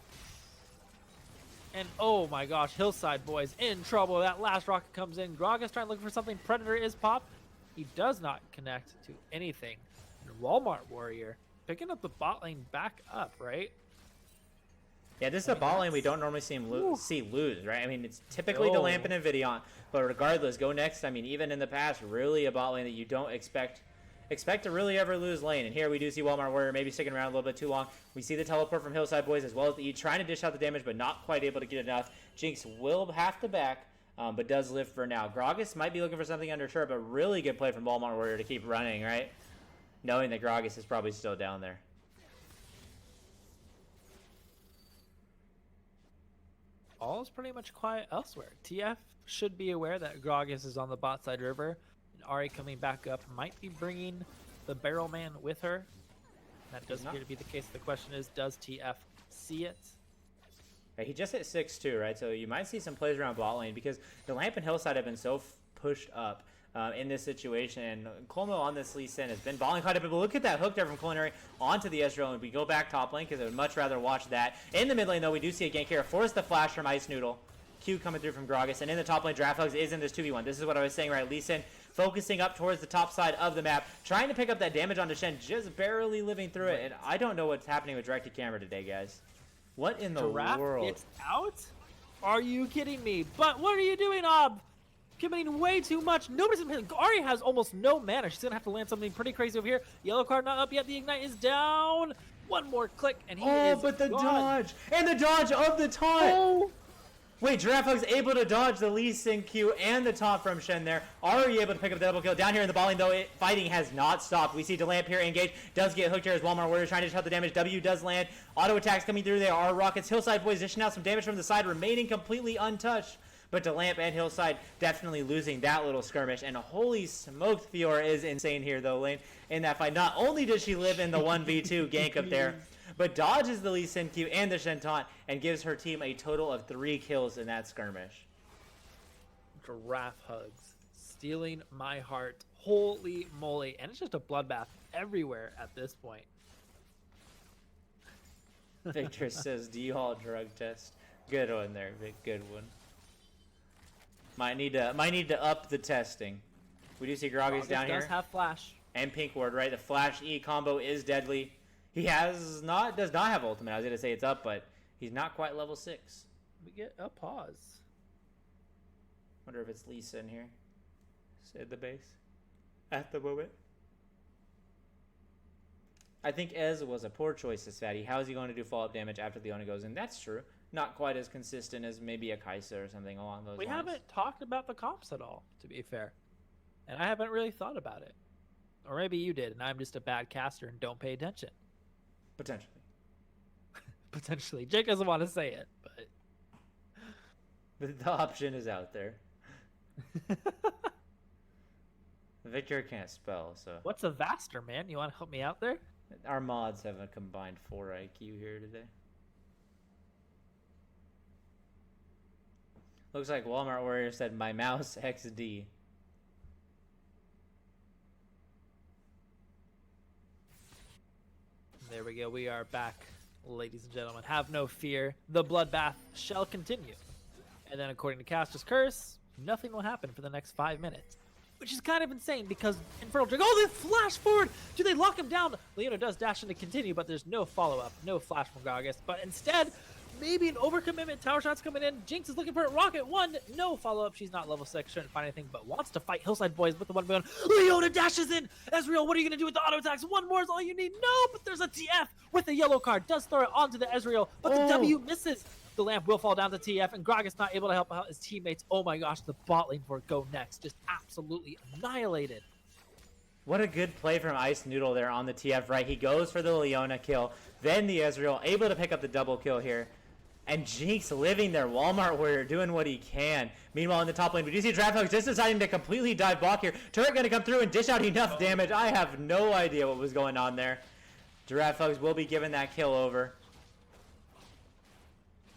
And oh my gosh, Hillside boys in trouble. That last rocket comes in. Gragas trying to look for something. Predator is popped. He does not connect to anything. And Walmart Warrior picking up the bot lane back up, right? Yeah, this is a bot lane we don't normally see lose, right? I mean, it's typically Delamp and Invidion, but regardless, Go Next, I mean, even in the past, really a bot lane that you don't expect to really ever lose lane. And here we do see Walmart Warrior maybe sticking around a little bit too long. We see the teleport from Hillside boys as well as the E trying to dish out the damage, but not quite able to get enough. Jinx will have to back, but does live for now. Gragas might be looking for something under turret, but really good play from Walmart Warrior to keep running, right? Knowing that Gragas is probably still down there. All is pretty much quiet elsewhere. TF should be aware that Gragas is on the bot side river. And Ari coming back up might be bringing the Barrel Man with her. That does appear to be the case. The question is, does TF see it? He just hit 6-2, right? So you might see some plays around bot lane because the Lamp and Hillside have been so pushed up in this situation. And Colmo on this Lee Sin has been balling quite a bit. But look at that hook there from Culinary onto the Ezreal. And we go back top lane because I would much rather watch that. In the mid lane, though, we do see a gank here. Force the flash from Ice Noodle. Q coming through from Gragas. And in the top lane, Draft Hugs is in this 2v1. This is what I was saying, right? Lee Sin focusing up towards the top side of the map, trying to pick up that damage onto Shen, just barely living through it. And I don't know what's happening with directed camera today, guys. What in the Giraffe world? gets out? Are you kidding me? But what are you doing, Ob? Committing way too much. Nobody's Ari has almost no mana. She's gonna have to land something pretty crazy over here. Yellow card not up yet. The ignite is down. One more click and he is but the gone. dodge! And the dodge of the taunt! Oh, Wait, Giraffe Hug's able to dodge the Lee Sin Q and the taunt from Shen there. Already able to pick up the double kill. Down here in the ball lane, though, fighting has not stopped. We see Delamp here engaged. Does get hooked here as Walmart Warrior trying to shut the damage. W does land. Auto attacks coming through. There are Rockets. Hillside Boys dishing out some damage from the side, remaining completely untouched. But Delamp and Hillside definitely losing that little skirmish. And holy smokes, Fiora is insane here, though, Lane, in that fight. Not only does she live in the 1v2 gank up there, but dodges the Lee Sin Q and the Shen taunt and gives her team a total of 3 kills in that skirmish. Giraffe Hugs stealing my heart. Holy moly. And it's just a bloodbath everywhere at this point. Victor says, do you all drug test? Good one there, Vic. Good one. Might need to up the testing. We do see Groggy's down here. Does have flash. And Pink Ward, right? The Flash E combo is deadly. He does not have ultimate. I was going to say it's up, but he's not quite level 6. We get a pause. Wonder if it's Lisa in here. At the base. At the moment. I think Ez was a poor choice as Fatty. How is he going to do follow-up damage after Leona goes in? That's true. Not quite as consistent as maybe a Kaisa or something along those lines. We haven't talked about the comps at all, to be fair. And I haven't really thought about it. Or maybe you did, and I'm just a bad caster and don't pay attention. Potentially. Potentially. Jake doesn't want to say it, but the option is out there. Victor can't spell, so... What's a Vaster, man? You want to help me out there? Our mods have a combined 4 IQ here today. Looks like Walmart Warrior said, my mouse XD. There we go. We are back, ladies and gentlemen. Have no fear. The bloodbath shall continue. And then according to Caster's Curse, nothing will happen for the next 5 minutes. Which is kind of insane because Infernal Drake, oh, they flash forward! Do they lock him down? Leona does dash in to continue, but there's no follow-up, no flash from Gragas. But instead, maybe an overcommitment, tower shots coming in. Jinx is looking for a rocket. One, no follow-up. She's not level 6, shouldn't find anything, but wants to fight Hillside Boys with the one going. Leona dashes in! Ezreal, what are you going to do with the auto attacks? One more is all you need. No, but there's a TF with a yellow card. Does throw it onto the Ezreal, but the W misses. The lamp will fall down to TF, and Gragas not able to help out his teammates. Oh my gosh, the bot lane for Go Next just absolutely annihilated. What a good play from Ice Noodle there on the TF, right? He goes for the Leona kill, then the Ezreal, able to pick up the double kill here. And Jinx living there, Walmart Warrior doing what he can. Meanwhile, in the top lane, we do see Draft Hug just deciding to completely dive block here. Turret going to come through and dish out enough damage. I have no idea what was going on there. Giraffe Hugs will be giving that kill over.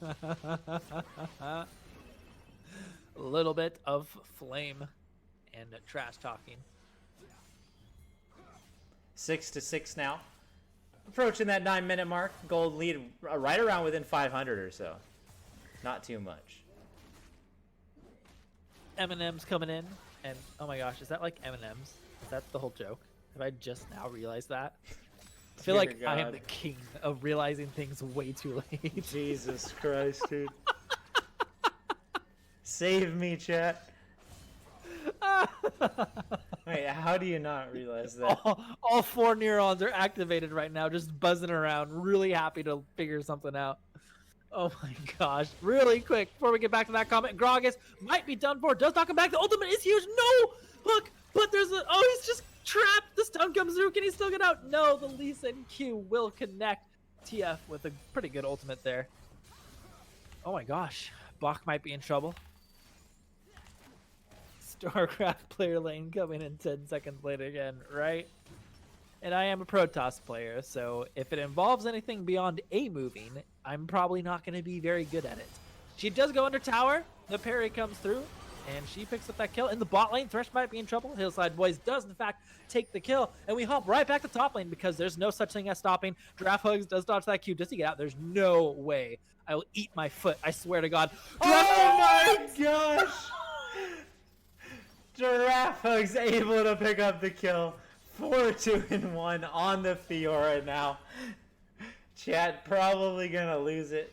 A little bit of flame and trash talking. 6-6 now. Approaching that 9-minute mark. Gold lead right around within 500 or so. Not too much. M&M's coming in, and oh my gosh, is that like M&M's? Is that the whole joke? Have I just now realized that? I feel like I am the king of realizing things way too late. Jesus Christ, dude. Save me, chat. Wait, how do you not realize that? All 4 neurons are activated right now, just buzzing around, really happy to figure something out. Oh my gosh. Really quick, before we get back to that comment, Gragas might be done for. Does not come back. The ultimate is huge. No! Hook! But there's a... Oh, he's just trapped. The stun comes through. Can he still get out? No, the Lee Sin Q will connect. TF with a pretty good ultimate there. Oh my gosh. Bach might be in trouble. StarCraft player lane coming in 10 seconds later again, right? And I am a Protoss player, so if it involves anything beyond A moving, I'm probably not going to be very good at it. She does go under tower. The parry comes through, and she picks up that kill. In the bot lane, Thresh might be in trouble. Hillside Boys does, in fact, take the kill. And we hop right back to top lane because there's no such thing as stopping. Draft Hugs does dodge that Q. Does he get out? There's no way. I will eat my foot. I swear to God. Oh my gosh! Giraffe Hug's able to pick up the kill. 4-2-1 on the Fiora now. Chat probably gonna lose it.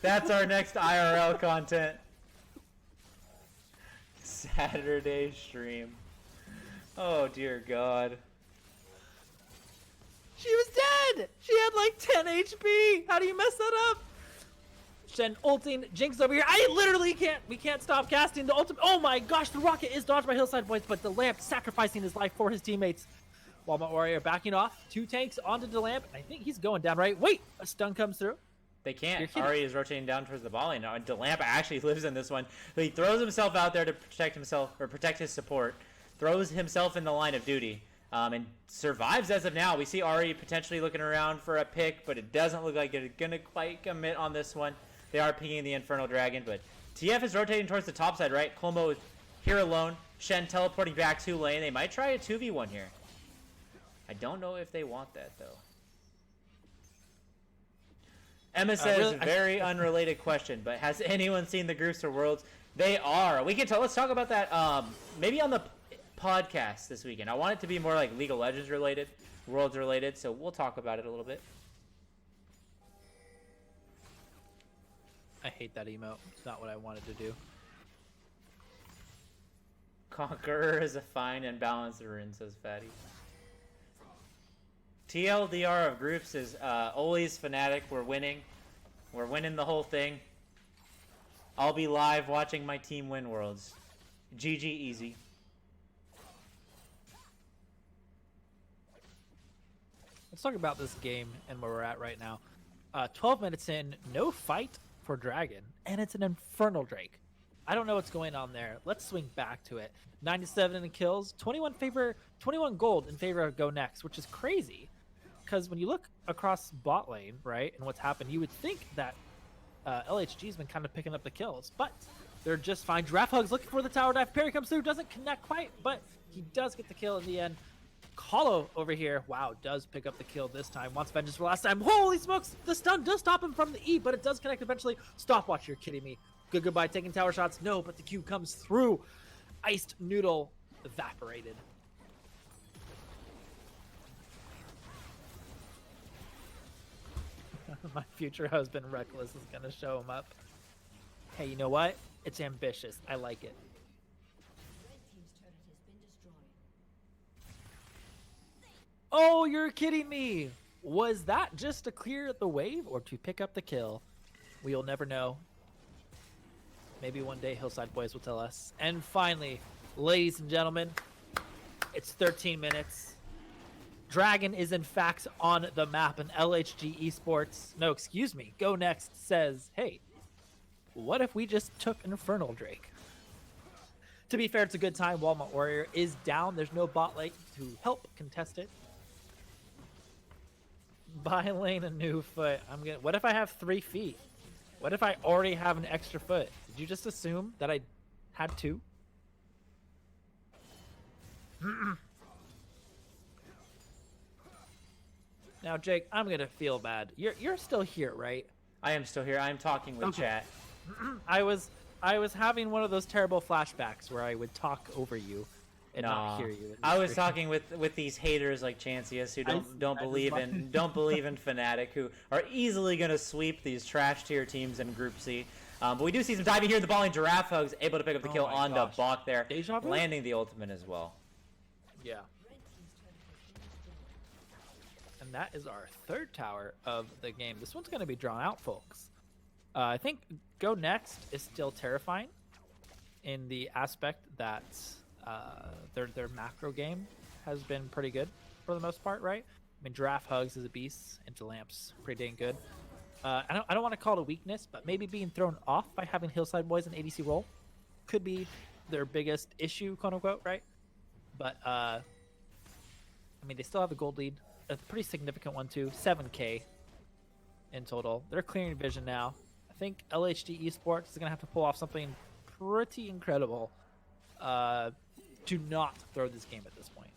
That's our next IRL content. Saturday stream. Oh dear God. She was dead! She had like 10 HP! How do you mess that up? Shen ulting, Jinx over here. We can't stop casting the ultimate. Oh my gosh, the rocket is dodged by Hillside Boys, but the lamp sacrificing his life for his teammates. Walmart Warrior backing off. 2 tanks onto the lamp. I think he's going down right. Wait, a stun comes through. They can't. Ari is rotating down towards the ball lane now, and DeLamp actually lives in this one. But he throws himself out there to protect himself, or protect his support. Throws himself in the line of duty, and survives as of now. We see Ari potentially looking around for a pick, but it doesn't look like they're going to quite commit on this one. They are picking the Infernal Dragon, but TF is rotating towards the top side, right? Clomo is here alone. Shen teleporting back to lane. They might try a 2v1 here. I don't know if they want that, though. Emma says, very unrelated question, but has anyone seen the Groups or Worlds? They are. We can let's talk about that maybe on the podcast this weekend. I want it to be more like League of Legends related, Worlds related, so we'll talk about it a little bit. I hate that emote. It's not what I wanted to do. Conqueror is a fine and balanced rune, says Fatty. TLDR of Groups is always Fnatic. We're winning. We're winning the whole thing. I'll be live watching my team win Worlds. GG easy. Let's talk about this game and where we're at right now. 12 minutes in, no fight for Dragon, and it's an Infernal Drake. I don't know what's going on there. Let's swing back to it. 97 in the kills, 21 gold in favor of Go Next, which is crazy. Because when you look across bot lane, right, and what's happened, you would think that LHG's been kind of picking up the kills, but they're just fine. Draft Hug's looking for the tower dive. Parry comes through, doesn't connect quite, but he does get the kill in the end. Hollow over here, wow, does pick up the kill this time. Wants vengeance for last time. Holy smokes! The stun does stop him from the E, but it does connect eventually. Stopwatch, you're kidding me. Goodbye, taking tower shots. No, but the Q comes through. Iced Noodle evaporated. My future husband, Reckless, is going to show him up. Hey, you know what? It's ambitious. I like it. Oh, you're kidding me. Was that just to clear the wave or to pick up the kill? We'll never know. Maybe one day Hillside Boys will tell us. And finally, ladies and gentlemen, it's 13 minutes. Dragon is in fact on the map, and LHG Esports, no, excuse me, Go Next says, hey, what if we just took Infernal Drake? To be fair, it's a good time. Walmart Warrior is down. There's no bot lane to help contest it. Buy lane a new foot. What if I have 3 feet? What if I already have an extra foot? Did you just assume that I had 2? Now, Jake, I'm gonna feel bad. You're still here, right? I am still here. I am talking with chat. I was having one of those terrible flashbacks where I would talk over you and not hear you. I was talking with these haters like Chancius who don't believe in Fnatic, who are easily gonna sweep these trash tier teams in Group C. But we do see some diving here in the ball lane. Giraffe Hugs able to pick up the kill on the Bach there, landing the ultimate as well. Yeah. And that is our 3rd tower of the game. This one's going to be drawn out, folks. I think Go Next is still terrifying in the aspect that their macro game has been pretty good for the most part, right? I mean, Giraffe Hugs is a beast, into Lamps pretty dang good. I don't want to call it a weakness, but maybe being thrown off by having Hillside Boys in ADC role could be their biggest issue, quote unquote, right? But I mean, they still have a gold lead. A pretty significant one too, 7K in total. They're clearing vision now. I think LHG Esports is gonna have to pull off something pretty incredible to not throw this game at this point.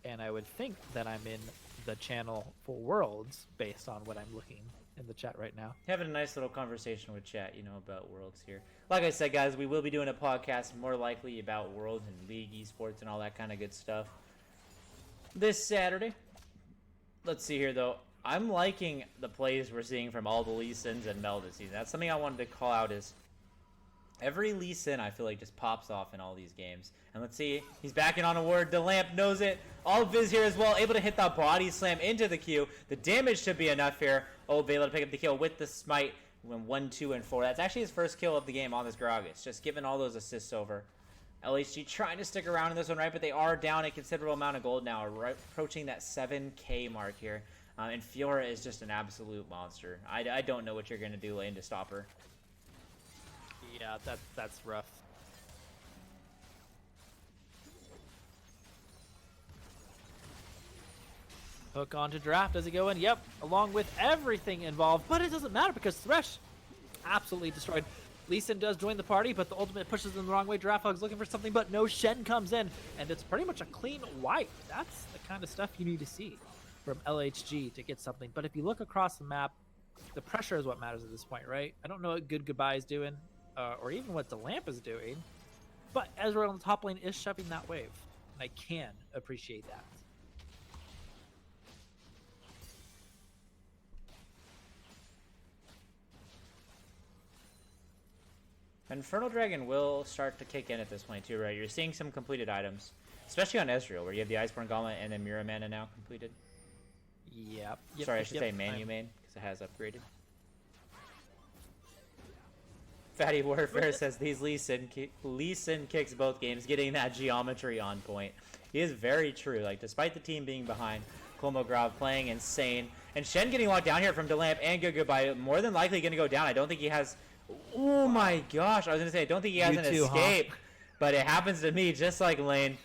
And I would think that I'm in the channel for Worlds based on what I'm looking in the chat right now. Having a nice little conversation with chat, about Worlds here. Like I said, guys, we will be doing a podcast more likely about Worlds and League Esports and all that kind of good stuff this Saturday. Let's see here, though. I'm liking the plays we're seeing from all the Lee Sins and Mel this season. That's something I wanted to call out is Every Lee Sin, I feel like, just pops off in all these games. And let's see. He's backing on a ward. DeLamp knows it. All Viz here as well. Able to hit that body slam into the Q. The damage should be enough here. Oh, able to pick up the kill with the smite. When 1, 2, and 4. That's actually his first kill of the game on this Gragas. Just giving all those assists over. LHG trying to stick around in this one, right? But they are down a considerable amount of gold now. Right, approaching that 7K mark here. And Fiora is just an absolute monster. I don't know what you're going to do, Lane, to stop her. Yeah, that's rough. Hook onto Draft. Does he go in? Yep, along with everything involved. But it doesn't matter because Thresh absolutely destroyed. Lee Sin does join the party, but the ultimate pushes them the wrong way. Draft Hog's looking for something, but no. Shen comes in, and it's pretty much a clean wipe. That's the kind of stuff you need to see from LHG to get something. But if you look across the map, the pressure is what matters at this point, right? I don't know what Good Goodbye is doing, or even what DeLamp is doing, but Ezreal on the top lane is shoving that wave, and I can appreciate that. Infernal Dragon will start to kick in at this point too, right? You're seeing some completed items, especially on Ezreal, where you have the Iceborne Gauntlet and then Mirror Mana now completed. Yep. Sorry, I should say Manu main, because it has upgraded. Fatty Warfare says these Lee Sin kicks both games, getting that geometry on point. He is very true. Like, despite the team being behind, Kolmogrov playing insane. And Shen getting locked down here from DeLamp and Good Goodbye, more than likely going to go down. I don't think he has... Oh my gosh, I was going to say, I don't think he has an escape, but it happens to me just like Lane.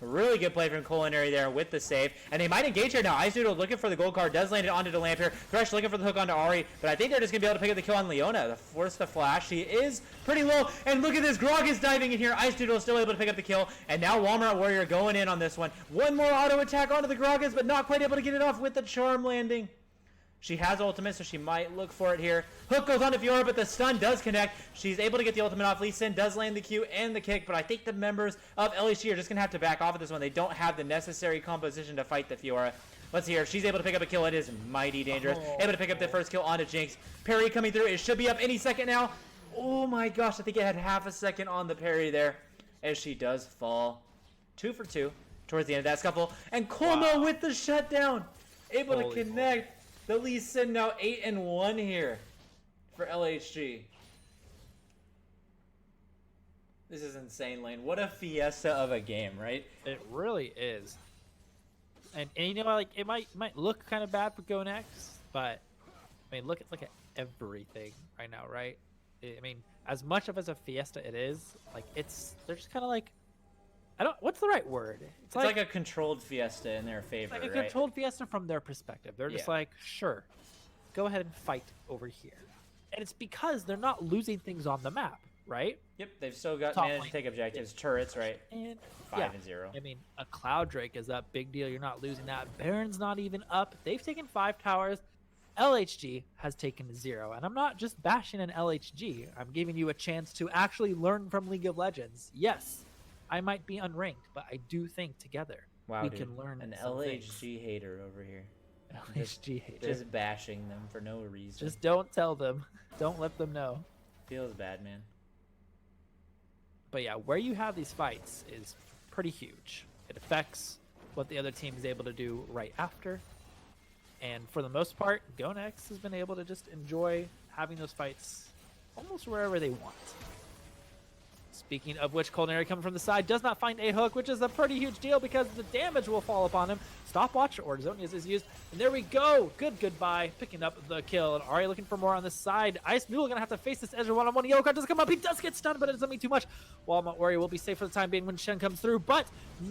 Really good play from Culinary there with the save. And they might engage here now. Ice Doodle looking for the gold card, does land it onto DeLamp here. Thresh looking for the hook onto Ahri, but I think they're just going to be able to pick up the kill on Leona. The force to flash. She is pretty low, and look at this. Grog is diving in here. Ice Doodle is still able to pick up the kill, and now Walmart Warrior going in on this one. One more auto attack onto the Gragas, but not quite able to get it off with the charm landing. She has ultimate, so she might look for it here. Hook goes on to Fiora, but the stun does connect. She's able to get the ultimate off. Lee Sin does land the Q and the kick, but I think the members of LHG are just going to have to back off of this one. They don't have the necessary composition to fight the Fiora. Let's see here. If she's able to pick up a kill, it is mighty dangerous. Able to pick up the first kill onto Jinx. Parry coming through. It should be up any second now. Oh my gosh, I think it had half a second on the parry there as she does fall. 2 for 2 towards the end of that scuffle. And Kolmo with the shutdown. Able to connect. The Lee Sin now 8-1 here for LHG. This is insane, Lane. What a fiesta of a game, right? It really is. And you know, like, it might look kind of bad for Go Next, but I mean, look at everything right now, right? I mean, as much of as a fiesta it is, like, they're just kind of like, what's the right word? It's like a controlled fiesta in their favor, like a right? controlled fiesta from their perspective. They're just like, sure, go ahead and fight over here. And it's because they're not losing things on the map, right? Yep, they've still got Top managed to take objectives, turrets, right? And 5-0. I mean, a Cloud Drake is up, big deal. You're not losing that. Baron's not even up. They've taken 5 towers. LHG has taken 0. And I'm not just bashing an LHG. I'm giving you a chance to actually learn from League of Legends. Yes, I might be unranked, but I do think together we can learn an some LHG things. hater over here. LHG hater. Just bashing them for no reason. Just don't tell them. Don't let them know. Feels bad, man. But yeah, where you have these fights is pretty huge. It affects what the other team is able to do right after. And for the most part, GoNext has been able to just enjoy having those fights almost wherever they want. Speaking of which, Culinary coming from the side does not find a hook, which is a pretty huge deal because the damage will fall upon him. Stopwatch or Zonias is used, and there we go. Good goodbye, picking up the kill. And Ahri looking for more on this side. Ice Noodle gonna have to face this Ezreal one-on-one. Yellow card does come up. He does get stunned, but it doesn't mean too much. Walmart Warrior will be safe for the time being when Shen comes through, but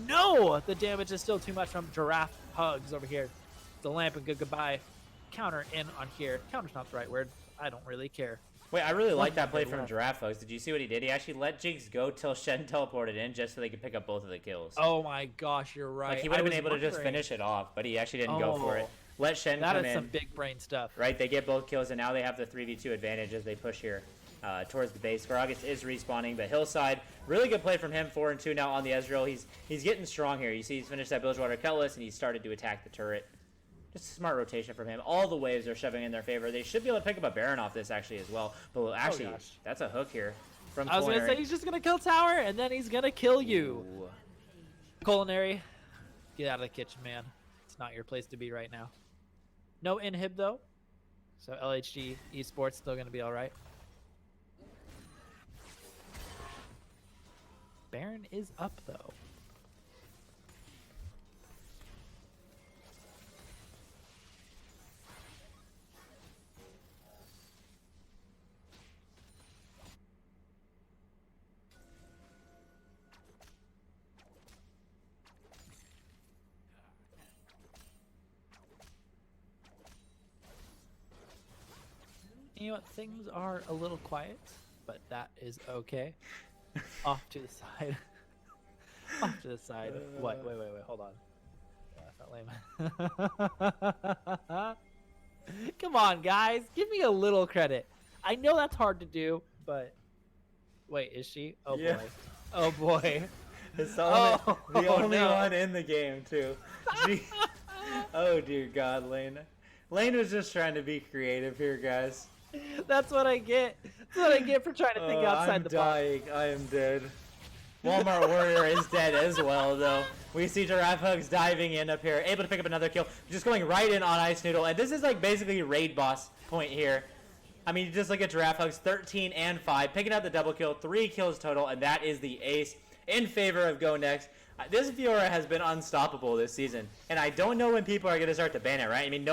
no, the damage is still too much from Giraffe Hugs over here. The lamp and good goodbye. Counter in on here. Counter's not the right word. I don't really care. Wait, I really like that play from Giraffe, folks. Did you see what he did? He actually let Jinx go till Shen teleported in just so they could pick up both of the kills. Oh my gosh, you're right. Like, he would have been able to just finish it off, but he actually didn't go for it. Let Shen come in. That is some big brain stuff. Right, they get both kills, and now they have the 3v2 advantage as they push here towards the base. Gragas is respawning, but Hillside, really good play from him. 4-2 now on the Ezreal. He's getting strong here. You see he's finished that Bilgewater Cutlass, and he started to attack the turret. Just a smart rotation from him. All the waves are shoving in their favor. They should be able to pick up a Baron off this actually as well. But actually, that's a hook here. from I was going to Culinary. say he's just going to kill tower, and then he's going to kill you. Ooh. Culinary, get out of the kitchen, man. It's not your place to be right now. No inhib, though. So LHG Esports still going to be all right. Baron is up, though. You know what? Things are a little quiet, but that is okay. Off to the side. Off to the side. What? Wait. Hold on. Yeah, that's not lame. Come on, guys. Give me a little credit. I know that's hard to do, but... Wait, is she? Oh, Yeah. boy. Oh, boy. It's the only, the only no. one in the game, too. Gee. Oh, dear God, Lane. Lane was just trying to be creative here, guys. That's what I get. That's what I get for trying to think outside I'm the box. dying. I am dead. Walmart Warrior is dead as well, though. We see Giraffe Hugs diving in up here, able to pick up another kill, just going right in on Ice Noodle. And this is like basically raid boss point here. I mean, just look at Giraffe Hugs, 13 and 5, picking up the double kill, 3 kills total, and that is the ace in favor of Go Next. This Fiora has been unstoppable this season, and I don't know when people are going to start to ban it, right? I mean,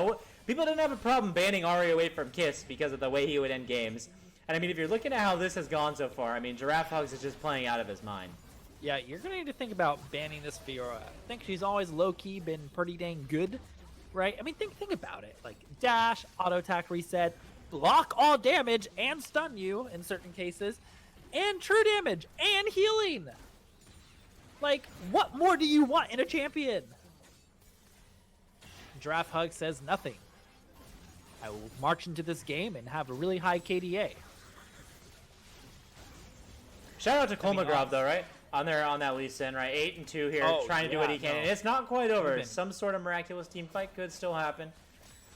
people didn't have a problem banning Ari away from Kiss because of the way he would end games. And I mean, if you're looking at how this has gone so far, I mean, Giraffe Hugs is just playing out of his mind. Yeah, you're going to need to think about banning this Fiora. I think she's always low-key been pretty dang good, right? I mean, think about it. Like, dash, auto-attack reset, block all damage and stun you in certain cases, and true damage, and healing. Like, what more do you want in a champion? Giraffe Hug says nothing. I will march into this game and have a really high KDA. Shout out to I mean, Kolmogrov, though, right? On that Lee Sin, right? 8-2 here, Oh, trying to do what he can. no. And it's not quite over. Even- Some sort of miraculous team fight could still happen.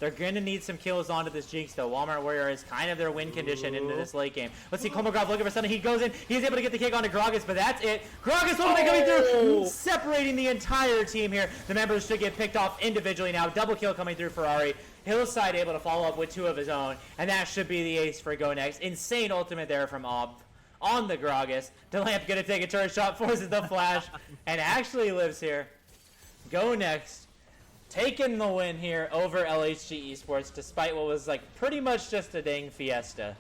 They're going to need some kills onto this Jinx, though. Walmart Warrior is kind of their win condition into this late game. Let's see, Kolmogrov looking for something. He goes in. He's able to get the kick onto Gragas, but that's it. Gragas ultimate coming through, separating the entire team here. The members should get picked off individually now. Double kill coming through for Ari. Hillside able to follow up with 2 of his own, and that should be the ace for Go Next. Insane ultimate there from Ob on the Gragas. Delamp gonna take a turret shot, forces the flash, and actually lives here. Go Next, taking the win here over LHG Esports, despite what was like pretty much just a dang fiesta.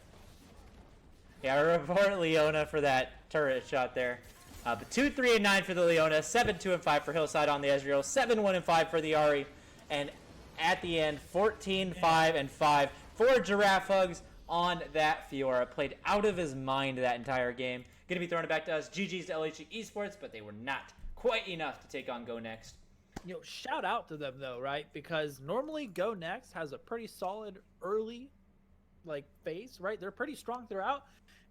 Yeah, I report Leona for that turret shot there. But 2-3-9 for the Leona, 7-2-5 for Hillside on the Ezreal, 7-1-5 for the Ari, and at the end, 14-5-5 for Giraffe Hugs on that Fiora. Played out of his mind that entire game. Going to be throwing it back to us. GG's to LHG Esports, but they were not quite enough to take on Go Next. You know, shout out to them though, right? Because normally Go Next has a pretty solid early like phase, right? They're pretty strong throughout,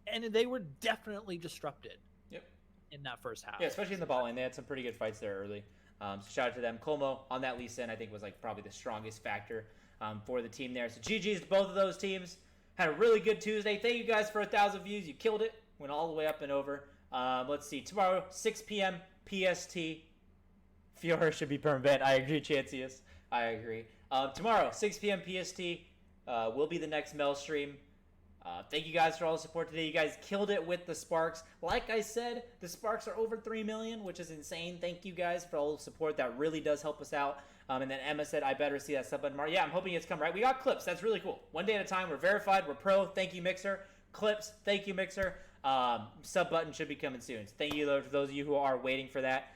and they were definitely disrupted. Yep. In that first half. Yeah, especially in the bot lane. They had some pretty good fights there early. So shout out to them. Colmo on that Lee Sin, I think, was like probably the strongest factor for the team there. So GG's to both of those teams. Had a really good Tuesday. Thank you guys for 1,000 views. You killed it. Went all the way up and over. Let's see. Tomorrow, 6 p.m. PST. Fiora should be permanent. I agree, Chancius. I agree. Tomorrow, 6 p.m. PST will be the next Mel stream. Thank you guys for all the support today. You guys killed it with the Sparks. Like I said, the Sparks are over 3 million, which is insane. Thank you guys for all the support. That really does help us out. And then Emma said, I better see that sub button tomorrow. Yeah, I'm hoping it's come right. We got clips. That's really cool. One day at a time. We're verified. We're pro. Thank you, Mixer. Clips. Thank you, Mixer. Sub button should be coming soon. So thank you to those of you who are waiting for that.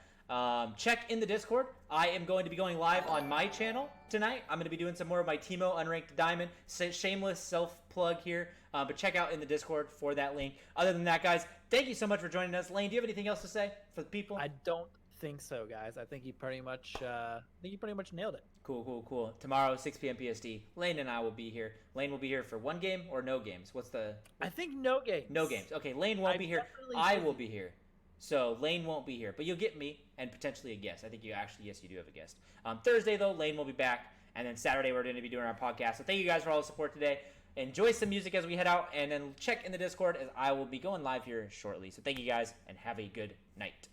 Check in the Discord. I am going to be going live on my channel tonight. I'm going to be doing some more of my Teemo Unranked Diamond. Shameless self-plug here. But check out in the Discord for that link. Other than that, guys, thank you so much for joining us. Lane, do you have anything else to say for the people? I don't think so, guys. I think you pretty much nailed it. Cool. Tomorrow, 6 p.m. PST, Lane and I will be here. Lane will be here for one game or no games. I think no games. No games. Okay, Lane won't be here. I will be here. So Lane won't be here, but you'll get me and potentially a guest. I think yes, you do have a guest. Thursday, though, Lane will be back. And then Saturday, we're going to be doing our podcast. So thank you guys for all the support today. enjoy some music as we head out, and then check in the Discord as I will be going live here shortly. So thank you guys, and have a good night.